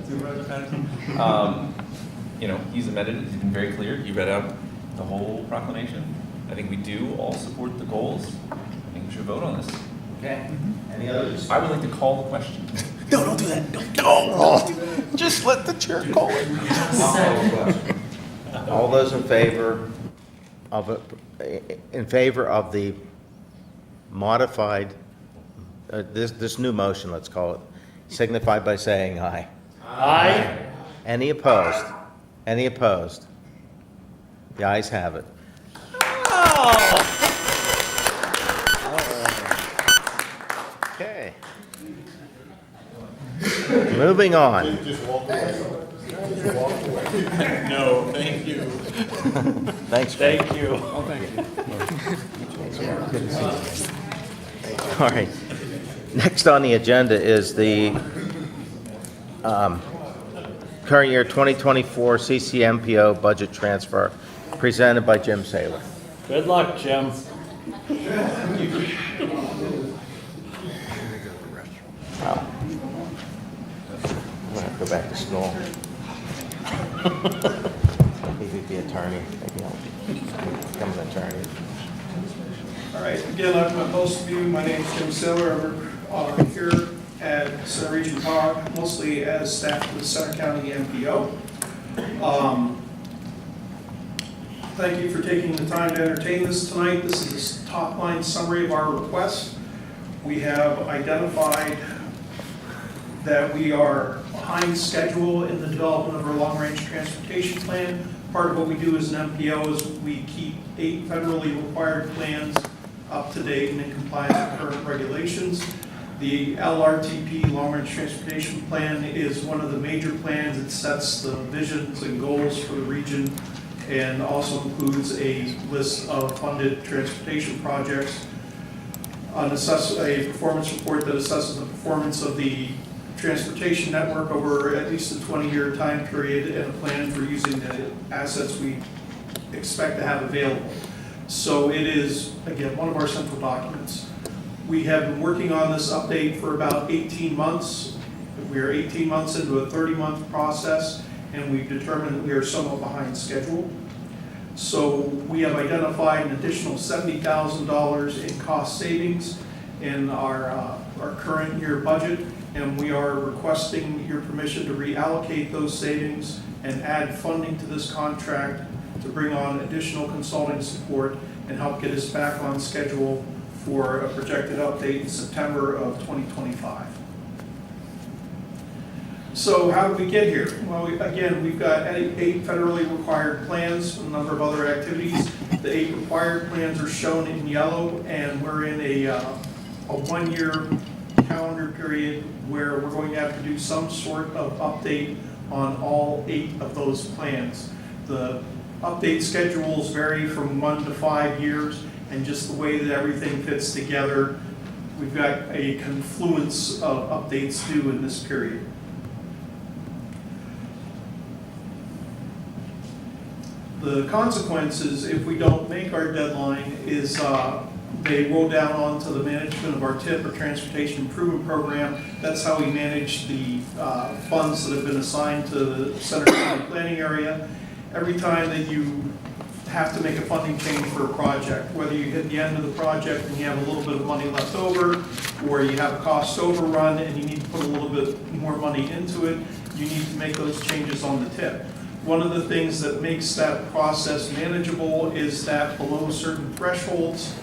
Supervisor Patterson, he's amended it, he's been very clear, he read out the whole proclamation. I think we do all support the goals. I think we should vote on this. Okay. Any others? I would like to call the question. No, don't do that. Don't. Just let the chair call it. All those in favor of the modified, this new motion, let's call it, signify by saying aye. Aye. Any opposed? Any opposed? The ayes have it. Okay. Moving on. No, thank you. Thanks, Greg. Thank you. Oh, thank you. All right. Next on the agenda is the current year 2024 CCMPO budget transfer presented by Jim Saylor. Good luck, Jim. Wow. I'm going to go back to school. Maybe the attorney. Maybe I'll become an attorney. All right, again, I've met most of you. My name is Jim Saylor. I'm here at Center Region COG, mostly as staff with Center County MPO. Thank you for taking the time to entertain this tonight. This is a top-line summary of our request. We have identified that we are behind schedule in the development of our long-range transportation plan. Part of what we do as an MPO is we keep 8 federally required plans up to date and in compliance with current regulations. The LRTP, Long Range Transportation Plan, is one of the major plans. It sets the visions and goals for the region and also includes a list of funded transportation projects. A performance report that assesses the performance of the transportation network over at least a 20-year time period and a plan for using the assets we expect to have available. So it is, again, one of our central documents. We have been working on this update for about 18 months. We are 18 months into a 30-month process, and we've determined that we are somewhat behind schedule. So we have identified an additional $70,000 in cost savings in our current year budget, and we are requesting your permission to reallocate those savings and add funding to this contract to bring on additional consulting support and help get us back on schedule for a projected update in September of 2025. So how did we get here? Well, again, we've got 8 federally required plans, a number of other activities. The 8 required plans are shown in yellow, and we're in a 1-year calendar period where we're going to have to do some sort of update on all 8 of those plans. The update schedules vary from 1 to 5 years, and just the way that everything fits together, we've got a confluence of updates due in this period. The consequences, if we don't make our deadline, is they roll down onto the management of our TIP or Transportation Improvement Program. That's how we manage the funds that have been assigned to the Center County Planning Area. Every time that you have to make a funding change for a project, whether you hit the end of the project and you have a little bit of money left over, or you have a cost overrun and you need to put a little bit more money into it, you need to make those changes on the TIP. One of the things that makes that process manageable is that below certain thresholds,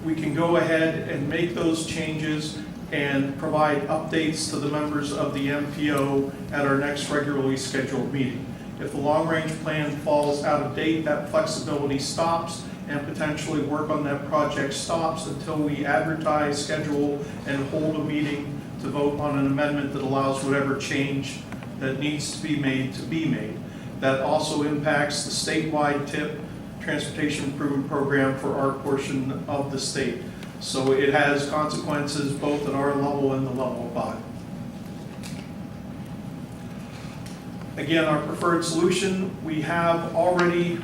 we can go ahead and make those changes and provide updates to the members of the MPO at our next regularly scheduled meeting. If the long-range plan falls out of date, that flexibility stops, and potentially work on that project stops until we advertise, schedule, and hold a meeting to vote on an amendment that allows whatever change that needs to be made. That also impacts the statewide TIP, Transportation Improvement Program, for our portion of the state. So it has consequences both at our level and the level above. Again, our preferred solution, we have already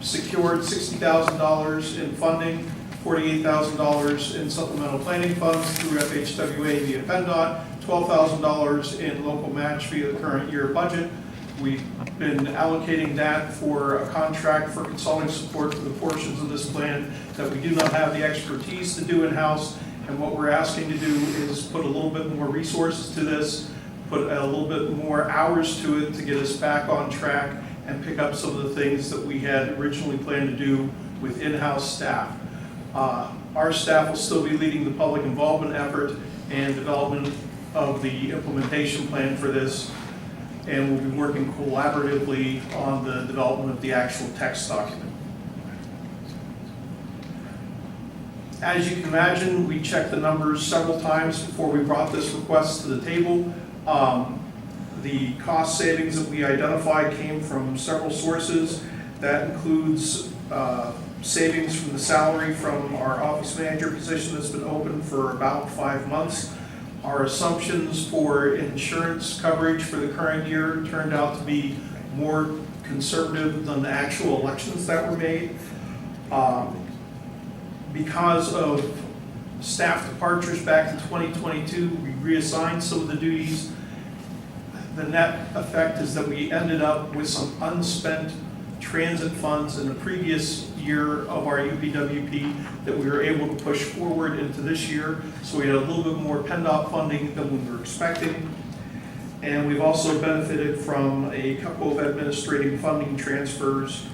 secured $60,000 in funding, $48,000 in supplemental planning funds through FHWA via PennDOT, $12,000 in local match via the current year budget. We've been allocating that for a contract for consulting support for the portions of this plan that we do not have the expertise to do in-house. And what we're asking to do is put a little bit more resources to this, put a little bit more hours to it to get us back on track and pick up some of the things that we had originally planned to do with in-house staff. Our staff will still be leading the public involvement effort and development of the implementation plan for this, and we'll be working collaboratively on the development of the actual text document. As you can imagine, we checked the numbers several times before we brought this request to the table. The cost savings that we identified came from several sources. That includes savings from the salary from our office manager position that's been open for about 5 months. Our assumptions for insurance coverage for the current year turned out to be more conservative than the actual elections that were made. Because of staff departures back in 2022, we reassigned some of the duties. The net effect is that we ended up with some unspent transit funds in the previous year of our UPWP that we were able to push forward into this year. So we had a little bit more PennDOT funding than we were expecting. And we've also benefited from a couple of administrative funding transfers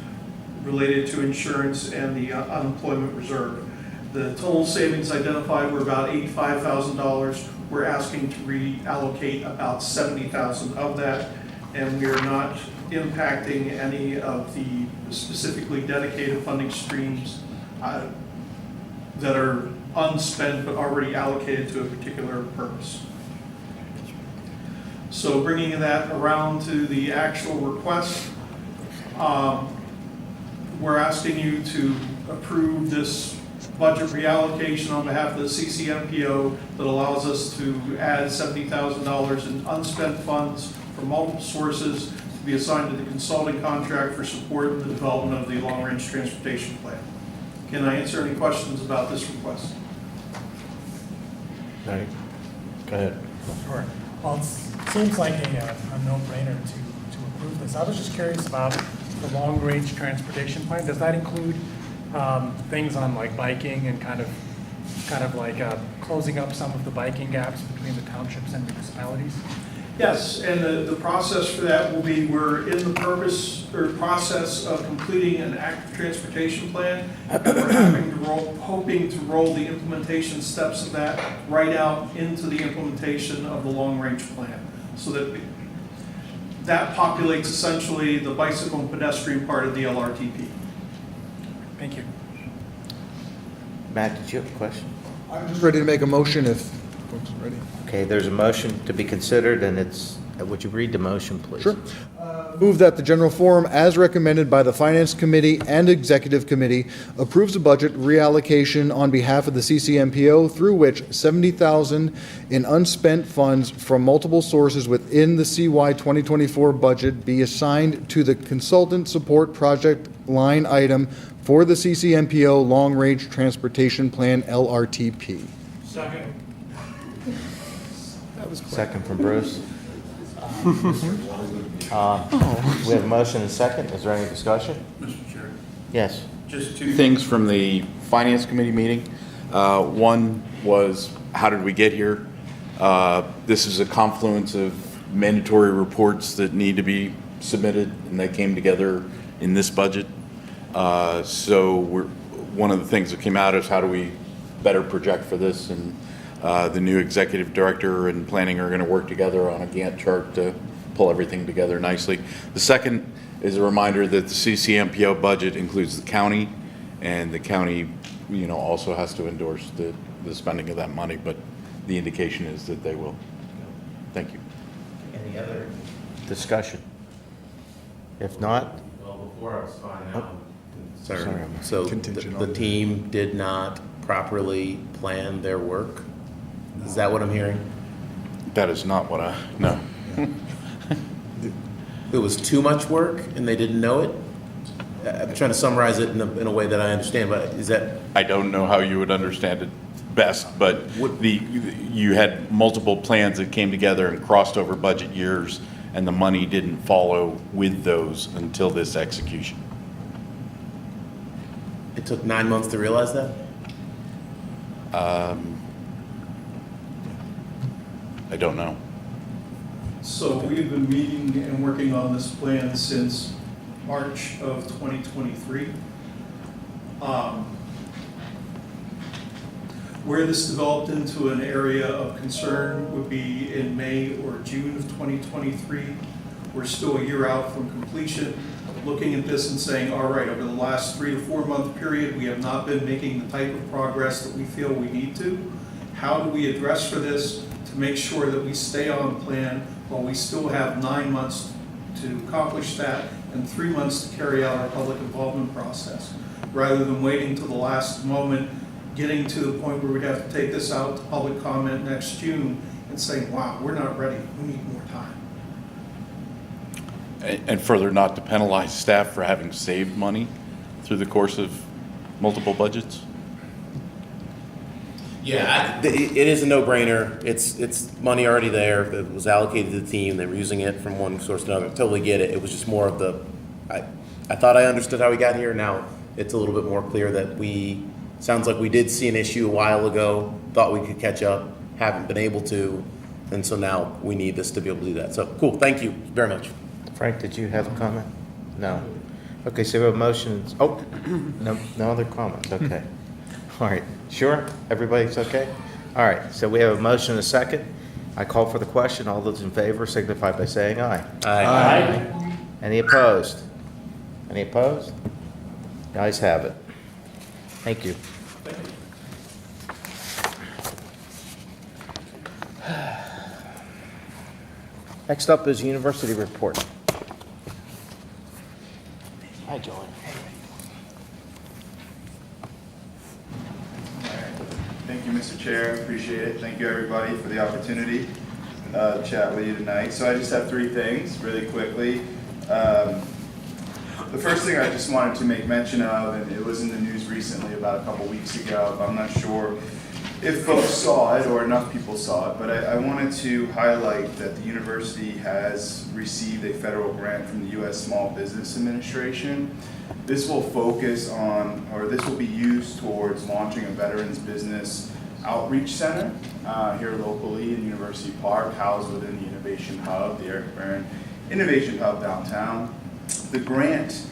related to insurance and the unemployment reserve. The total savings identified were about $85,000. We're asking to reallocate about $70,000 of that, and we are not impacting any of the specifically dedicated funding streams that are unspent but already allocated to a particular purpose. So bringing that around to the actual request, we're asking you to approve this budget reallocation on behalf of the CCMPO that allows us to add $70,000 in unspent funds from multiple sources to be assigned to the consulting contract for support in the development of the long-range transportation plan. Can I answer any questions about this request? All right. Go ahead. Sure. Well, it seems like a no-brainer to approve this. I was just curious about the long-range transportation plan. Does that include things on like biking and kind of like closing up some of the biking gaps between the townships and municipalities? Yes, and the process for that will be, we're in the process of completing an active transportation plan. And we're hoping to roll the implementation steps of that right out into the implementation of the long-range plan, so that populates essentially the bicycle and pedestrian part of the LRTP. Thank you. Matt, did you have a question? I'm just ready to make a motion if folks are ready. Okay, there's a motion to be considered, and would you read the motion, please? Sure. Move that the general forum, as recommended by the Finance Committee and Executive Committee, approves a budget reallocation on behalf of the CCMPO through which $70,000 in unspent funds from multiple sources within the CY 2024 budget be assigned to the consultant support project line item for the CCMPO Long Range Transportation Plan, LRTP. Second. Second from Bruce. We have a motion and a second. Is there any discussion? Mr. Chair. Yes. Just two things from the Finance Committee meeting. One was, how did we get here? This is a confluence of mandatory reports that need to be submitted, and they came together in this budget. One of the things that came out is how do we better project for this, and the new executive director and planning are going to work together on a Gantt chart to pull everything together nicely. The second is a reminder that the CCMPO budget includes the county, and the county, also has to endorse the spending of that money, but the indication is that they will. Thank you. Any other discussion? If not, Well, before I was fine Oh. now. Sorry. Sorry. So Contingent the on- team did not properly plan their work? Is that what I'm hearing? That is not what no. It was too much work and they didn't know it? I'm trying to summarize it in a way that I understand, but is that? I don't know how you would understand it best, but you had multiple plans that came together and crossed over budget years, and the money didn't follow with those until this execution. It took 9 months to realize that? I don't know. So we've been meeting and working on this plan since March of 2023. Where this developed into an area of concern would be in May or June of 2023. We're still a year out from completion, looking at this and saying, all right, over the last 3 to 4 month period, we have not been making the type of progress that we feel we need to. How do we address for this to make sure that we stay on plan while we still have 9 months to accomplish that and 3 months to carry out our public involvement process, rather than waiting till the last moment, getting to the point where we'd have to take this out to public comment next June and saying, wow, we're not ready, we need more time. And further, not to penalize staff for having saved money through the course of multiple budgets? Yeah, it is a no-brainer. It's money already there that was allocated to the team. They were using it from one source to another. Totally get it. It was just more of I thought I understood how we got here. Now it's a little bit more clear that sounds like we did see an issue a while ago, thought we could catch up, haven't been able to, and so now we need this to be able to do that. So cool, thank you very much. Frank, did you have a comment? No. Okay, so we have a motion. Oh, no other comments. Okay. All right. Sure? Everybody's okay? All right. So we have a motion and a second. I call for the question. All those in favor signify by saying aye. Aye. Any opposed? Any opposed? The ayes have it. Thank you. Next up is university report. Hi, Joey. Thank you, Mr. Chair. Appreciate it. Thank you, everybody, for the opportunity to chat with you tonight. So I just have 3 things really quickly. The first thing I just wanted to make mention of, and it was in the news recently about a couple weeks ago, I'm not sure if folks saw it or enough people saw it, but I wanted to highlight that the university has received a federal grant from the U.S. Small Business Administration. This will focus on, or this will be used towards launching a Veterans Business Outreach Center here locally in University Park, housed within the Innovation Hub, the Eric Barron Innovation Hub downtown. The grant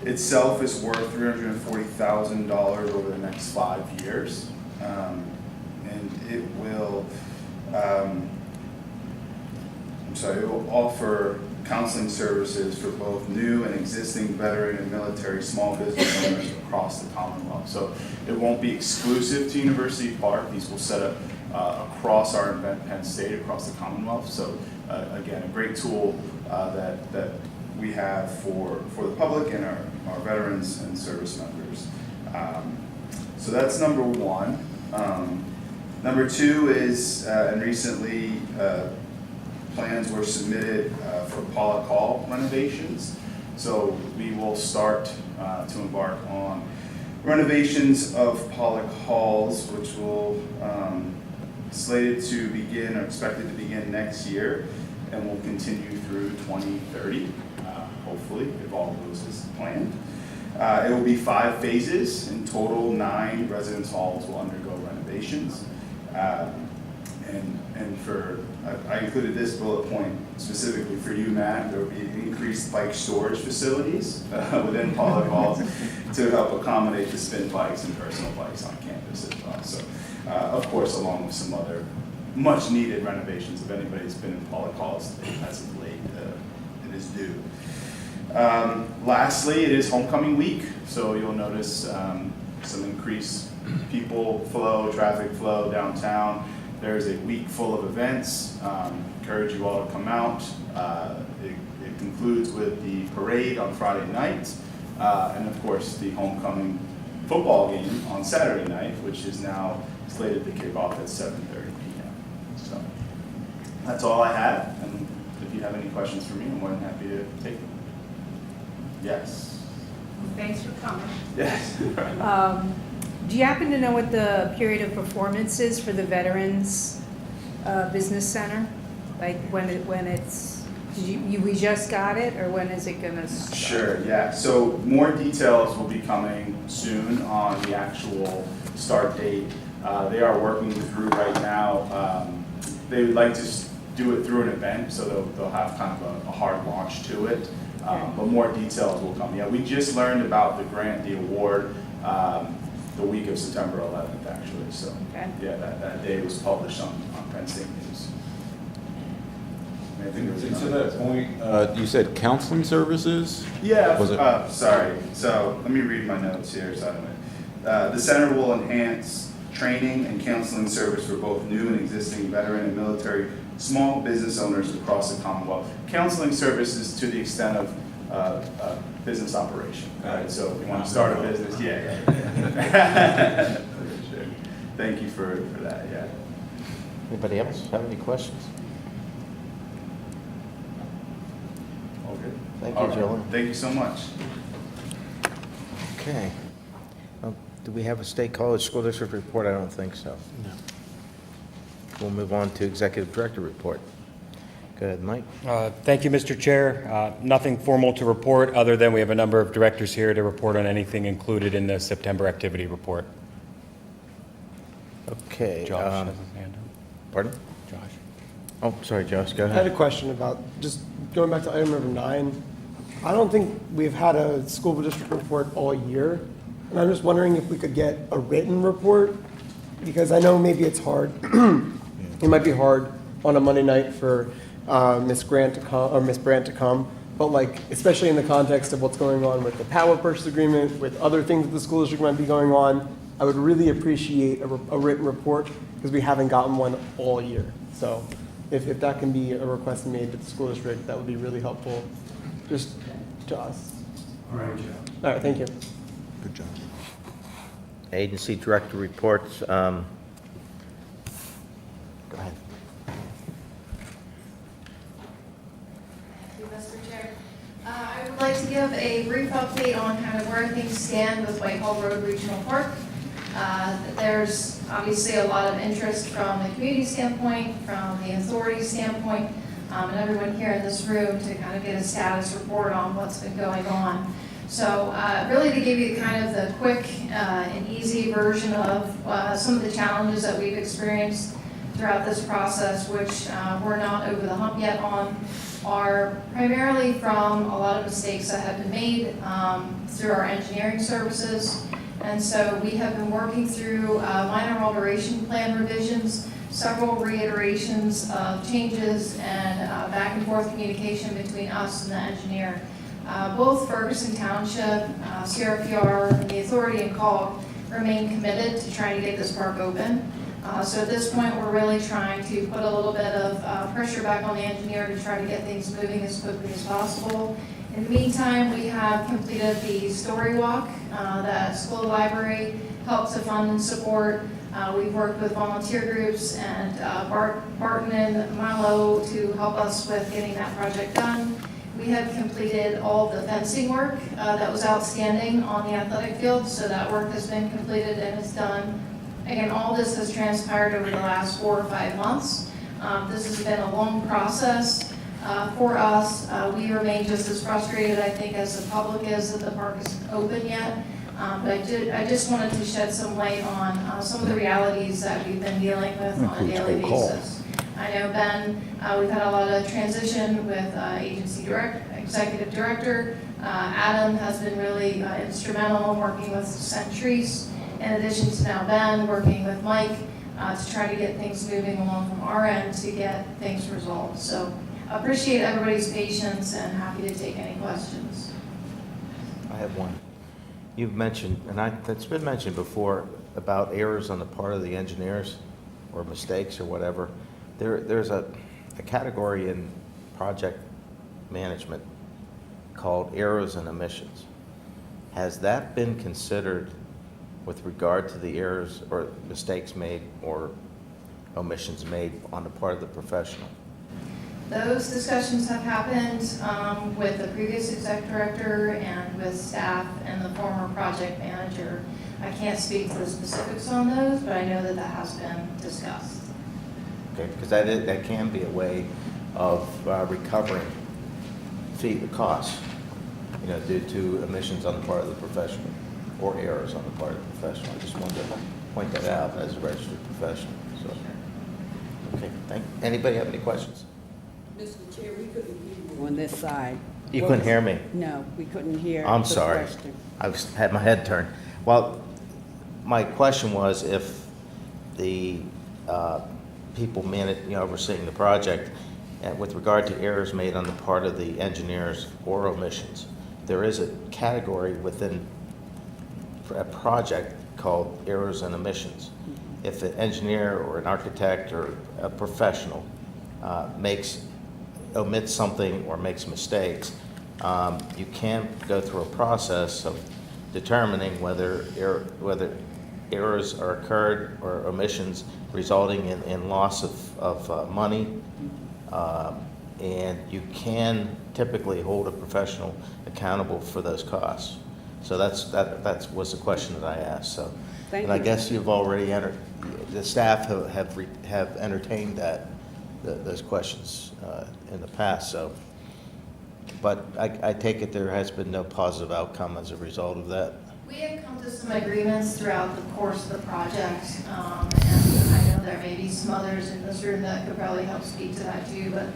itself is worth $340,000 over the next 5 years. And it will, it will offer counseling services for both new and existing veteran and military small business owners across the Commonwealth. So it won't be exclusive to University Park. These will set up across our Penn State, across the Commonwealth. So again, a great tool that we have for the public and our veterans and service members. So that's number one. Number two is, and recently plans were submitted for Pollock Hall renovations. So we will start to embark on renovations of Pollock Halls, which will slated to begin or expected to begin next year and will continue through 2030, hopefully, if all goes as planned. It will be 5 phases. In total, 9 residence halls will undergo renovations. And for, I included this bullet point specifically for you, Matt. There will be increased bike storage facilities within Pollock Halls to help accommodate the spin bikes and personal bikes on campus as well. So, of course, along with some other much needed renovations. If anybody's been in Pollock Halls as of late, it is due. Lastly, it is homecoming week, so you'll notice some increased people flow, traffic flow downtown. There's a week full of events. Encourage you all to come out. It concludes with the parade on Friday night, and of course the homecoming football game on Saturday night, which is now slated to kick off at 7:30 p.m. So that's all I have, and if you have any questions for me, I'm more than happy to take them. Yes. Thanks for coming. Yes. Do you happen to know what the period of performance is for the Veterans Business Center? Like when it's, we just got it, or when is it gonna start? Sure, yeah. So more details will be coming soon on the actual start date. They are working through right now. They would like to do it through an event, so they'll have kind of a hard launch to it. But more details will come. Yeah, we just learned about the grant, the award, the week of September 11th, actually. So yeah, that day was published on Penn State News. I think there was to that point, you said counseling services? Yeah, Was it? Sorry. So let me read my notes here. So the center will enhance training and counseling service for both new and existing veteran and military small business owners across the Commonwealth. Counseling services to the extent of business operation. Right? So if you want to start a business, yeah. Sure. Thank you for that. Yeah. Anybody else have any questions? All good. Thank All you, right. Joel. Thank you so much. Okay. Do we have a State College School District report? I don't think so. No. We'll move on to Executive Director report. Go ahead, Mike. Thank you, Mr. Chair. Nothing formal to report, other than we have a number of directors here to report on anything included in the September activity report. Okay. Josh has his hand up. Pardon? Josh. Oh, sorry, Josh, go I had a ahead. question about, just going back to item number 9. I don't think we've had a school district report all year. And I'm just wondering if we could get a written report, because I know maybe it's hard. It might be hard on a Monday night for Ms. Grant to come, or Ms. Brandt to come. But like, especially in the context of what's going on with the power purchase agreement, with other things that the school district might be going on, I would really appreciate a written report, because we haven't gotten one all year. So if that can be a request made to the school district, that would be really helpful, just to us. All right, Joe. All right, thank you. Good job. Agency Director reports. Go ahead. Thank you, Mr. Chair. I would like to give a brief update on kind of where things stand with Whitehall Road Regional Park. There's obviously a lot of interest from the community standpoint, from the authority standpoint, and everyone here in this room to kind of get a status report on what's been going on. So really to give you kind of the quick and easy version of some of the challenges that we've experienced throughout this process, which we're not over the hump yet on, are primarily from a lot of mistakes that have been made through our engineering services. And so we have been working through minor alteration plan revisions, several reiterations of changes, and back and forth communication between us and the engineer. Both Ferguson Township, CRPR, the authority, and COG remain committed to trying to get this park open. So at this point, we're really trying to put a little bit of pressure back on the engineer to try to get things moving as quickly as possible. In the meantime, we have completed the story walk that school library helped to fund and support. We've worked with volunteer groups and Barton and Milo to help us with getting that project done. We have completed all the fencing work that was outstanding on the athletic field, so that work has been completed and is done. Again, all this has transpired over the last 4 or 5 months. This has been a long process for us. We remain just as frustrated, I think, as the public is that the park isn't open yet. But I just wanted to shed some light on some of the realities that we've been dealing with on a daily basis. I know, Ben, we've had a lot of transition with executive director. Adam has been really instrumental in working with Centrise, in addition to now Ben working with Mike to try to get things moving along from our end to get things resolved. So appreciate everybody's patience and happy to take any questions. I have one. You've mentioned, and it's been mentioned before, about errors on the part of the engineers or mistakes or whatever. There's a category in project management called errors and omissions. Has that been considered with regard to the errors or mistakes made or omissions made on the part of the professional? Those discussions have happened with the previous exec director and with staff and the former project manager. I can't speak to the specifics on those, but I know that that has been discussed. Okay, because that can be a way of recovering costs, due to omissions on the part of the professional or errors on the part of the professional. I just wanted to point that out as a registered professional. So, okay, anybody have any questions? Mr. Chair, we couldn't hear you on this side. You couldn't hear me? No, we couldn't hear. I'm the sorry. question. Had my head turned. Well, my question was if the people overseeing the project, with regard to errors made on the part of the engineers or omissions, there is a category within a project called errors and omissions. If an engineer or an architect or a professional omits something or makes mistakes, you can go through a process of determining whether errors are occurred or omissions resulting in loss of money, and you can typically hold a professional accountable for those costs. So that was the question that I asked. So, Thank and I you. guess you've already the staff have entertained those questions in the past. So, but I take it there has been no positive outcome as a result of that. We have come to some agreements throughout the course of the project, and I know there may be some others in this room that could probably help speak to that too, but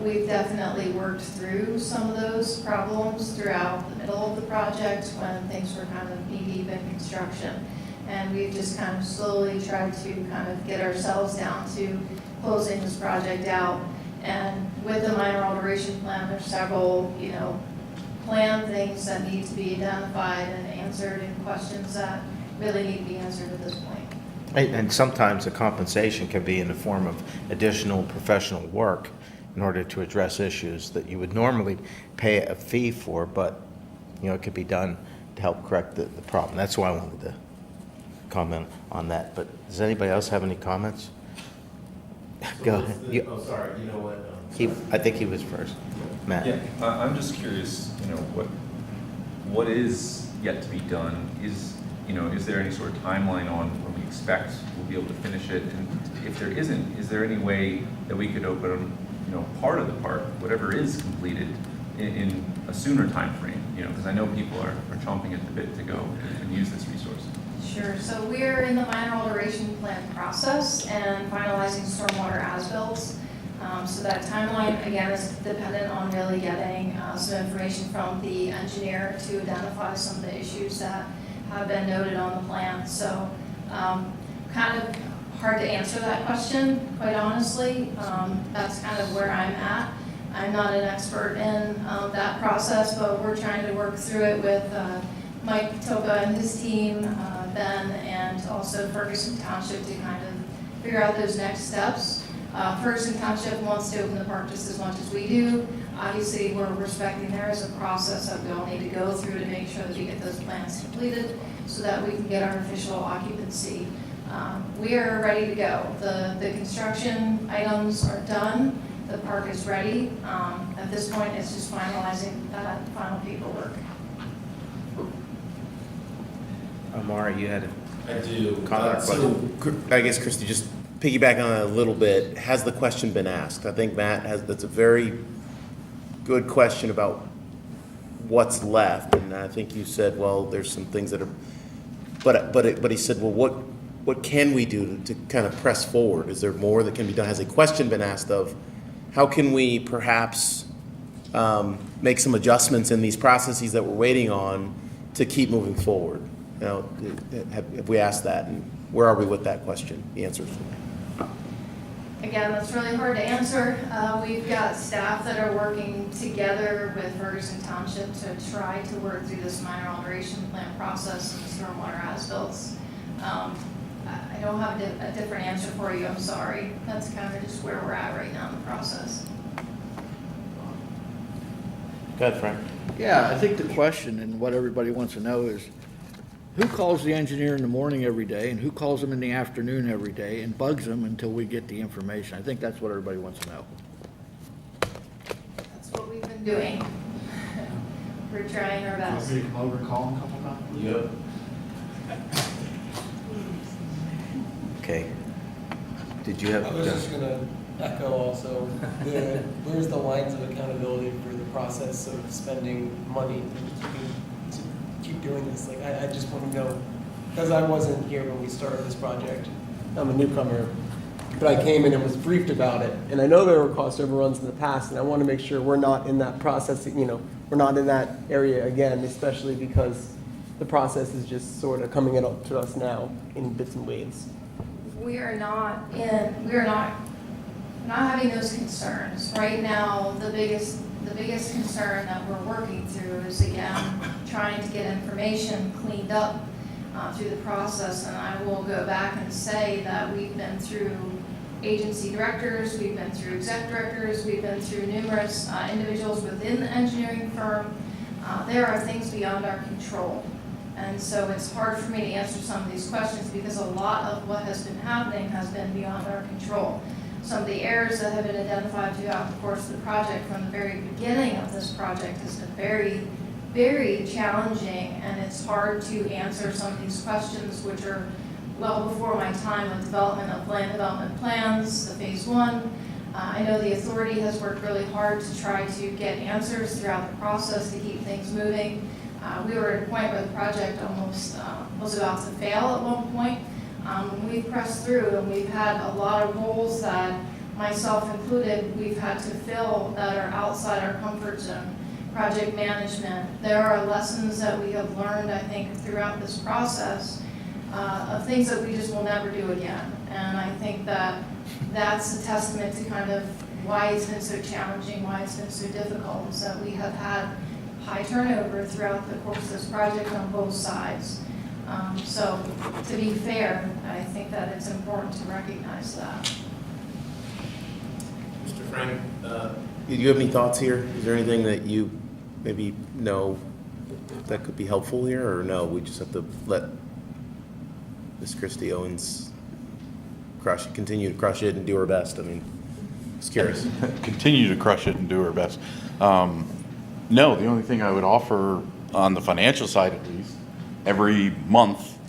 we've definitely worked through some of those problems throughout the middle of the project when things were kind of knee-deep in construction. And we've just kind of slowly tried to kind of get ourselves down to closing this project out. And with the minor alteration plan, there's several, plan things that need to be identified and answered, and questions that really need to be answered at this point. And sometimes the compensation can be in the form of additional professional work in order to address issues that you would normally pay a fee for, but it could be done to help correct the problem. That's why I wanted to comment on that. But does anybody else have any comments? Go ahead. Sorry, you know what? I think he was first. Matt. Yeah, I'm just curious, what is yet to be done? Is there any sort of timeline on when we expect we'll be able to finish it? And if there isn't, is there any way that we could open, part of the park, whatever is completed, in a sooner time frame? Because I know people are chomping at the bit to go and use this resource. Sure, so we're in the minor alteration plan process and finalizing stormwater as-bills. So that timeline, again, is dependent on really getting some information from the engineer to identify some of the issues that have been noted on the plan. So kind of hard to answer that question, quite honestly. That's kind of where I'm at. I'm not an expert in that process, but we're trying to work through it with Mike Toka and his team, Ben, and also Ferguson Township to kind of figure out those next steps. Ferguson Township wants to open the park just as much as we do. Obviously, we're respecting there is a process that we all need to go through to make sure that we get those plans completed so that we can get our official occupancy. We are ready to go. The construction items are done. The park is ready. At this point, it's just finalizing that final paperwork. Amari, you had a I do. comment or question? I guess, Christy, just piggyback on it a little bit. Has the question been asked? I think Matt has, that's a very good question about what's left. And I think you said, well, there's some things that are, but he said, well, what can we do to kind of press forward? Is there more that can be done? Has a question been asked of how can we perhaps make some adjustments in these processes that we're waiting on to keep moving forward? You know, have we asked that, and where are we with that question? The answer is Again, that's really hard to answer. We've got staff that are working together with Ferguson Township to try to work through this minor alteration plan process and the stormwater as-bills. I don't have a different answer for you, I'm sorry. That's kind of just where we're at right now in the process. Go ahead, Frank. Yeah, I think the question and what everybody wants to know is, who calls the engineer in the morning every day and who calls them in the afternoon every day and bugs them until we get the information? I think that's what everybody wants to know. That's what we've been doing. We're trying our best. Want me to come over and call him a couple times? Yep. Okay. Did you have? I was just gonna echo also, where's the lines of accountability for the process of spending money to keep doing this? Like, I just want to know, because I wasn't here when we started this project. I'm a newcomer, but I came in and was briefed about it. And I know there were cost overruns in the past, and I want to make sure we're not in that process, we're not in that area again, especially because the process is just sort of coming up to us now in bits and waves. We are not having those concerns. Right now, the biggest concern that we're working through is, again, trying to get information cleaned up through the process. And I will go back and say that we've been through agency directors, we've been through exec directors, we've been through numerous individuals within the engineering firm. There are things beyond our control. And so it's hard for me to answer some of these questions because a lot of what has been happening has been beyond our control. Some of the errors that have been identified throughout the course of the project from the very beginning of this project has been very, very challenging, and it's hard to answer some of these questions, which are well before my time with development of land development plans, the phase one. I know the authority has worked really hard to try to get answers throughout the process to keep things moving. We were at a point where the project almost was about to fail at one point. We've pressed through, and we've had a lot of roles that, myself included, we've had to fill that are outside our comfort zone. Project management. There are lessons that we have learned, I think, throughout this process of things that we just will never do again. And I think that that's a testament to kind of why it's been so challenging, why it's been so difficult, is that we have had high turnover throughout the course of this project on both sides. So to be fair, I think that it's important to recognize that. Mr. Frank, do you have any thoughts here? Is there anything that you maybe know that could be helpful here, or no, we just have to let Ms. Christy Owens continue to crush it and do her best? I mean, just curious. Continue to crush it and do her best. No, the only thing I would offer on the financial side, at least, every month,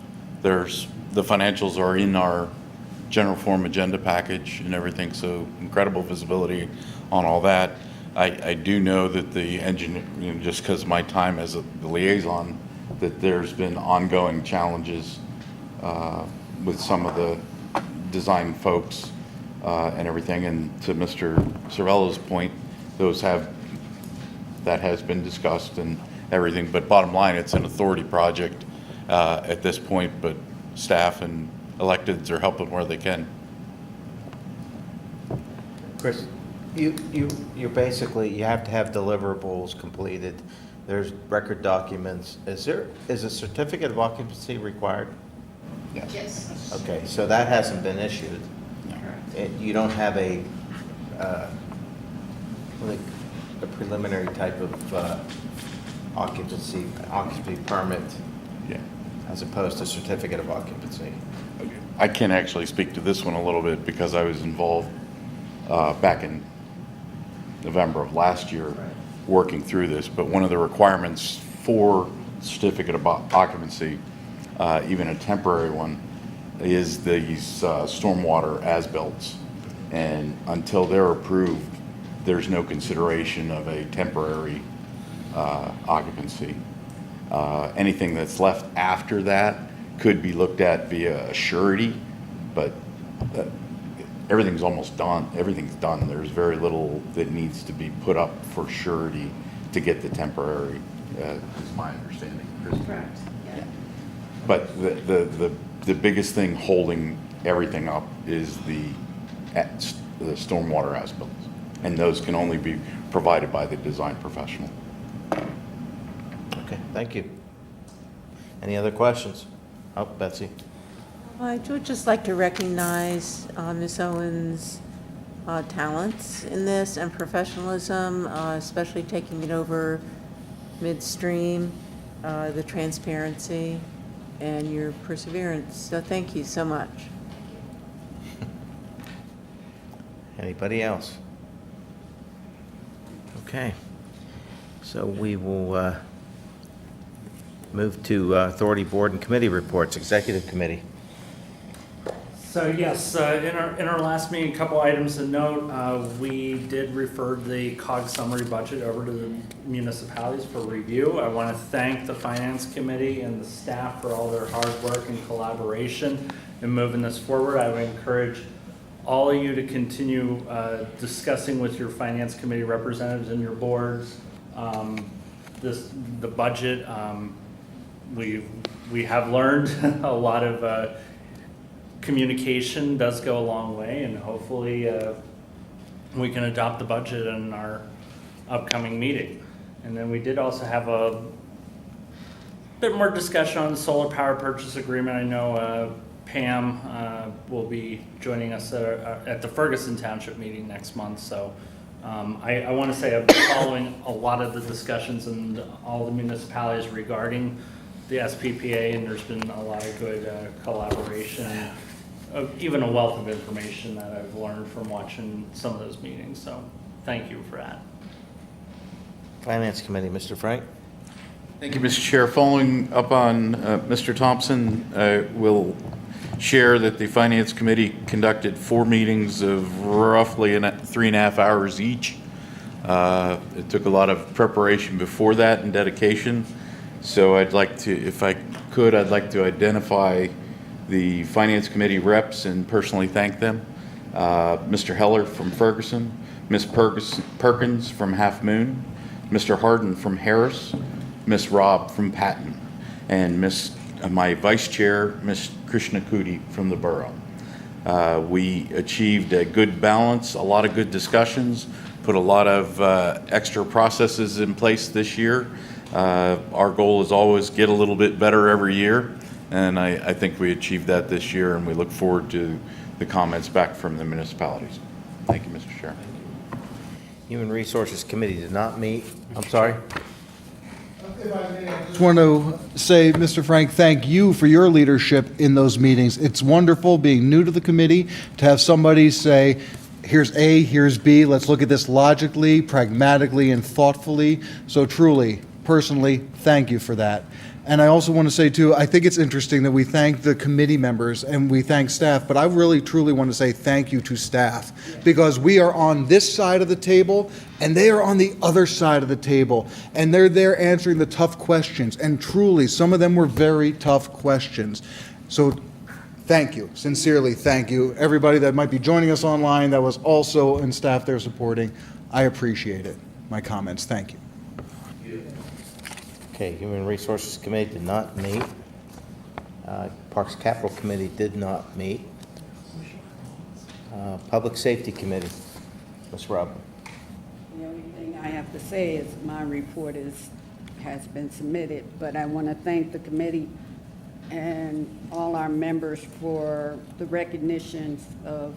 the financials are in our general form agenda package and everything, so incredible visibility on all that. I do know that the engineer, just because of my time as the liaison, that there's been ongoing challenges with some of the design folks and everything. And to Mr. Cervello's point, that has been discussed and everything. But bottom line, it's an authority project at this point, but staff and electeds are helping where they can. Chris, you basically, you have to have deliverables completed. There's record documents. Is a certificate of occupancy required? Yes. Okay, so that hasn't been issued. You don't have a, a preliminary type of occupancy permit Yeah. as opposed to certificate of occupancy. I can actually speak to this one a little bit because I was involved back in November of last year working through this, but one of the requirements for certificate of occupancy, even a temporary one, is these stormwater as-bills. And until they're approved, there's no consideration of a temporary occupancy. Anything that's left after that could be looked at via a surety, but everything's almost done. Everything's done. There's very little that needs to be put up for surety to get the temporary, is my understanding. Correct, yeah. But the biggest thing holding everything up is the stormwater as-bills, and those can only be provided by the design professional. Okay, thank you. Any other questions? Oh, Betsy. I would just like to recognize Ms. Owen's talents in this and professionalism, especially taking it over midstream, the transparency, and your perseverance. So thank you so much. Anybody else? Okay. So we will move to authority board and committee reports. Executive committee. So yes, in our last meeting, a couple items to note. We did refer the COG summary budget over to the municipalities for review. I want to thank the finance committee and the staff for all their hard work and collaboration in moving this forward. I would encourage all of you to continue discussing with your finance committee representatives and your boards the budget. We have learned a lot of communication does go a long way, and hopefully we can adopt the budget in our upcoming meeting. And then we did also have a bit more discussion on the solar power purchase agreement. I know Pam will be joining us at the Ferguson Township meeting next month, so I want to say I've been following a lot of the discussions and all the municipalities regarding the SPPA, and there's been a lot of good collaboration, even a wealth of information that I've learned from watching some of those meetings, so thank you for that. Finance committee, Mr. Frank. Thank you, Mr. Chair. Following up on Mr. Thompson, I will share that the Finance Committee conducted 4 meetings of roughly 3.5 hours each. It took a lot of preparation before that and dedication. So I'd like to, if I could, I'd like to identify the Finance Committee reps and personally thank them. Mr. Heller from Ferguson, Ms. Perkins from Half Moon, Mr. Harden from Harris, Ms. Robb from Patton, and my vice chair, Ms. Krishna Kuti from the borough. We achieved a good balance, a lot of good discussions, put a lot of extra processes in place this year. Our goal is always get a little bit better every year, and I think we achieved that this year, and we look forward to the comments back from the municipalities. Thank you, Mr. Chair. Human Resources Committee did not meet. I'm sorry. If I may, I just want to say, Mr. Frank, thank you for your leadership in those meetings. It's wonderful being new to the committee to have somebody say, here's A, here's B, let's look at this logically, pragmatically, and thoughtfully. So truly, personally, thank you for that. And I also want to say, too, I think it's interesting that we thank the committee members and we thank staff, but I really, truly want to say thank you to staff, because we are on this side of the table and they are on the other side of the table, and they're there answering the tough questions, and truly, some of them were very tough questions. So thank you, sincerely thank you. Everybody that might be joining us online that was also in staff there supporting, I appreciate it. My comments, thank you. Okay, Human Resources Committee did not meet. Parks Capital Committee did not meet. Public Safety Committee, Ms. Robb. The only thing I have to say is my report has been submitted, but I want to thank the committee and all our members for the recognition of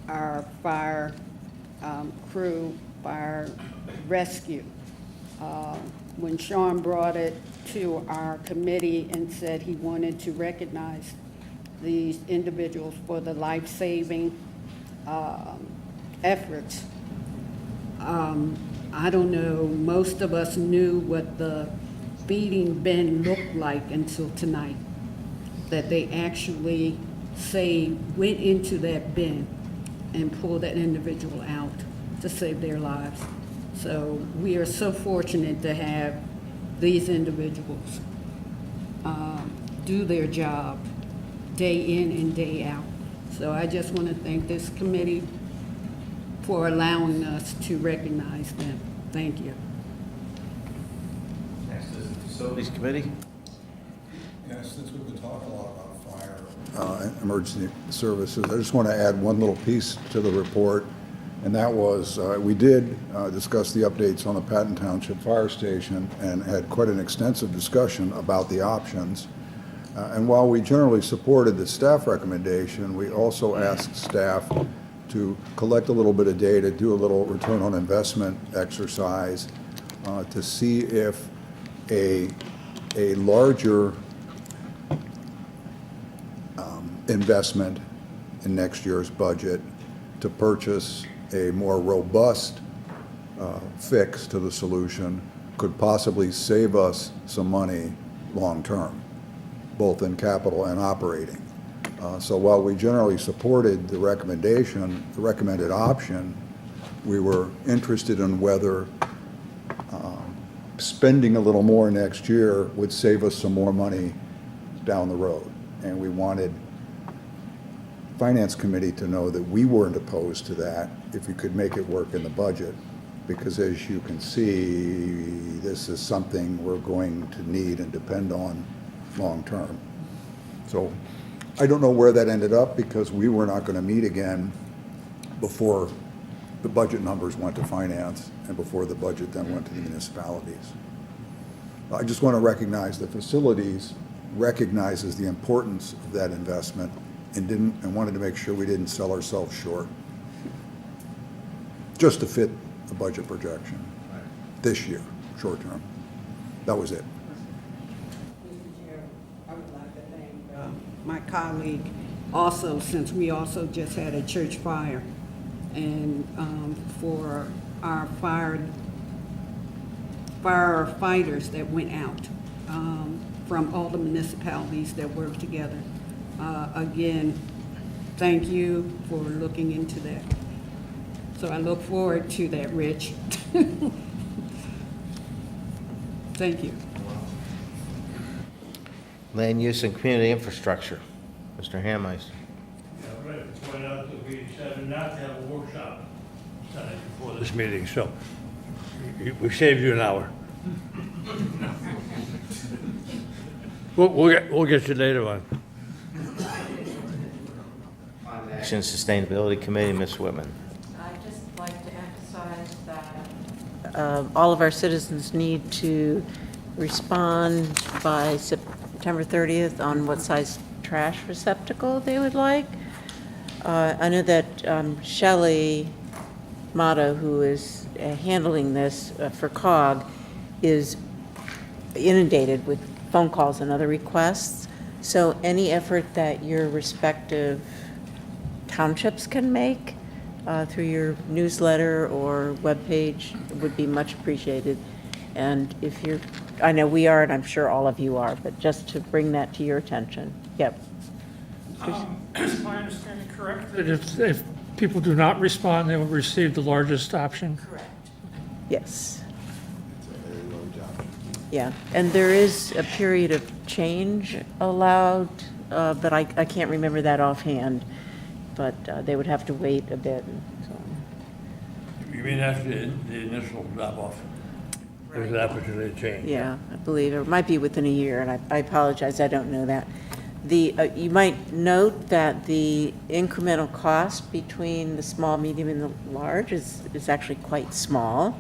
our fire crew fire rescue. When Sean brought it to our committee and said he wanted to recognize these individuals for the life-saving efforts, I don't know, most of us knew what the feeding bin looked like until tonight, that they actually went into that bin and pulled that individual out to save their lives. So we are so fortunate to have these individuals do their job day in and day out. So I just want to thank this committee for allowing us to recognize them. Thank you. Next is the Facilities Committee. Yes, since we've been talking a lot about fire and emergency services, I just want to add one little piece to the report, and that was we did discuss the updates on the Patton Township Fire Station and had quite an extensive discussion about the options. And while we generally supported the staff recommendation, we also asked staff to collect a little bit of data, do a little return on investment exercise to see if a larger investment in next year's budget to purchase a more robust fix to the solution could possibly save us some money long-term, both in capital and operating. So while we generally supported the recommended option, we were interested in whether spending a little more next year would save us some more money down the road. And we wanted Finance Committee to know that we weren't opposed to that if you could make it work in the budget. Because as you can see, this is something we're going to need and depend on long term. So I don't know where that ended up because we were not going to meet again before the budget numbers went to finance and before the budget then went to the municipalities. I just want to recognize the facilities recognizes the importance of that investment and wanted to make sure we didn't sell ourselves short just to fit the budget projection this year, short term. That was it. Mr. Chair, I would like to thank my colleague also, since we also just had a church fire, and for our firefighters that went out from all the municipalities that work together. Again, thank you for looking into that. So I look forward to that, Rich. Thank you. Land Use and Community Infrastructure, Mr. Hammeister. Yeah, I'd like to point out that we decided not to have a workshop tonight before this meeting, so we saved you an hour. We'll get you later on. Action and Sustainability Committee, Ms. Whitman. I'd just like to emphasize that all of our citizens need to respond by September 30th on what size trash receptacle they would like. I know that Shelley Motto, who is handling this for COG, is inundated with phone calls and other requests. So any effort that your respective townships can make through your newsletter or webpage would be much appreciated. And if you're, I know we are, and I'm sure all of you are, but just to bring that to your attention. Yep. Is my understanding correct? That if people do not respond, they will receive the largest option? Correct. Yes. Yeah, and there is a period of change allowed, but I can't remember that offhand. But they would have to wait a bit. So. You mean after the initial drop-off? There's an opportunity to change? Yeah, I believe it might be within a year, and I apologize, I don't know that. You might note that the incremental cost between the small, medium, and the large is actually quite small.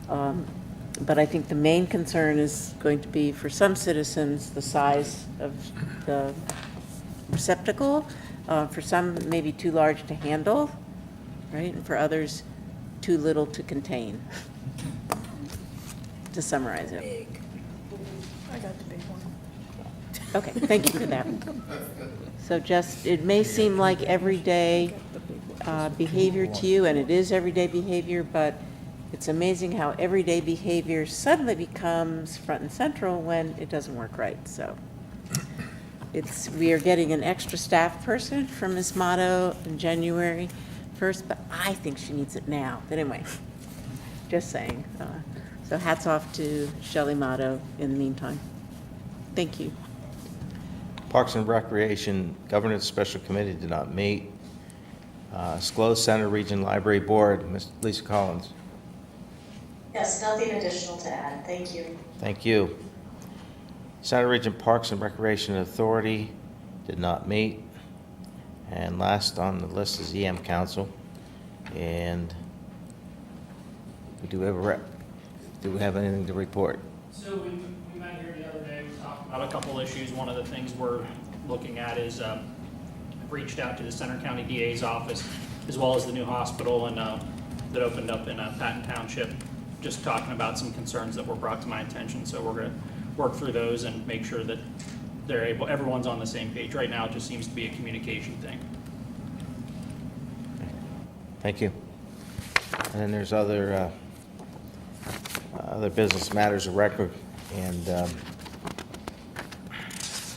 But I think the main concern is going to be, for some citizens, the size of the receptacle. For some, maybe too large to handle, right? And for others, too little to contain, to summarize it. I got the big one. Okay, thank you for that. So just, it may seem like everyday behavior to you, and it is everyday behavior, but it's amazing how everyday behavior suddenly becomes front and central when it doesn't work right, so. We are getting an extra staff person from Ms. Motto in January 1st, but I think she needs it now. But anyway, just saying. So hats off to Shelley Motto in the meantime. Thank you. Parks and Recreation Governance Special Committee did not meet. SCLO Center Region Library Board, Ms. Lisa Collins. Yes, nothing additional to add. Thank you. Thank you. Center Region Parks and Recreation Authority did not meet. And last on the list is EM Council. And we do have a rep. Do we have anything to report? So we met here the other day, we talked about a couple issues. One of the things we're looking at is I've reached out to the Center County DA's office as well as the new hospital and that opened up in Patton Township, just talking about some concerns that were brought to my attention. So we're going to work through those and make sure that everyone's on the same page. Right now, it just seems to be a communication thing. Thank you. And then there's other business matters of record, and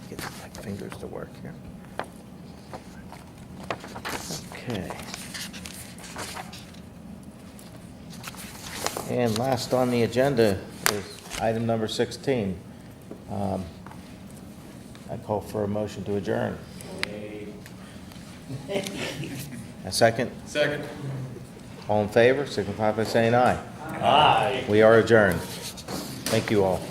get my fingers to work here. Okay. And last on the agenda is item number 16. I call for a motion to adjourn. A second? Second. All in favor, signify by saying aye. Aye. We are adjourned. Thank you all.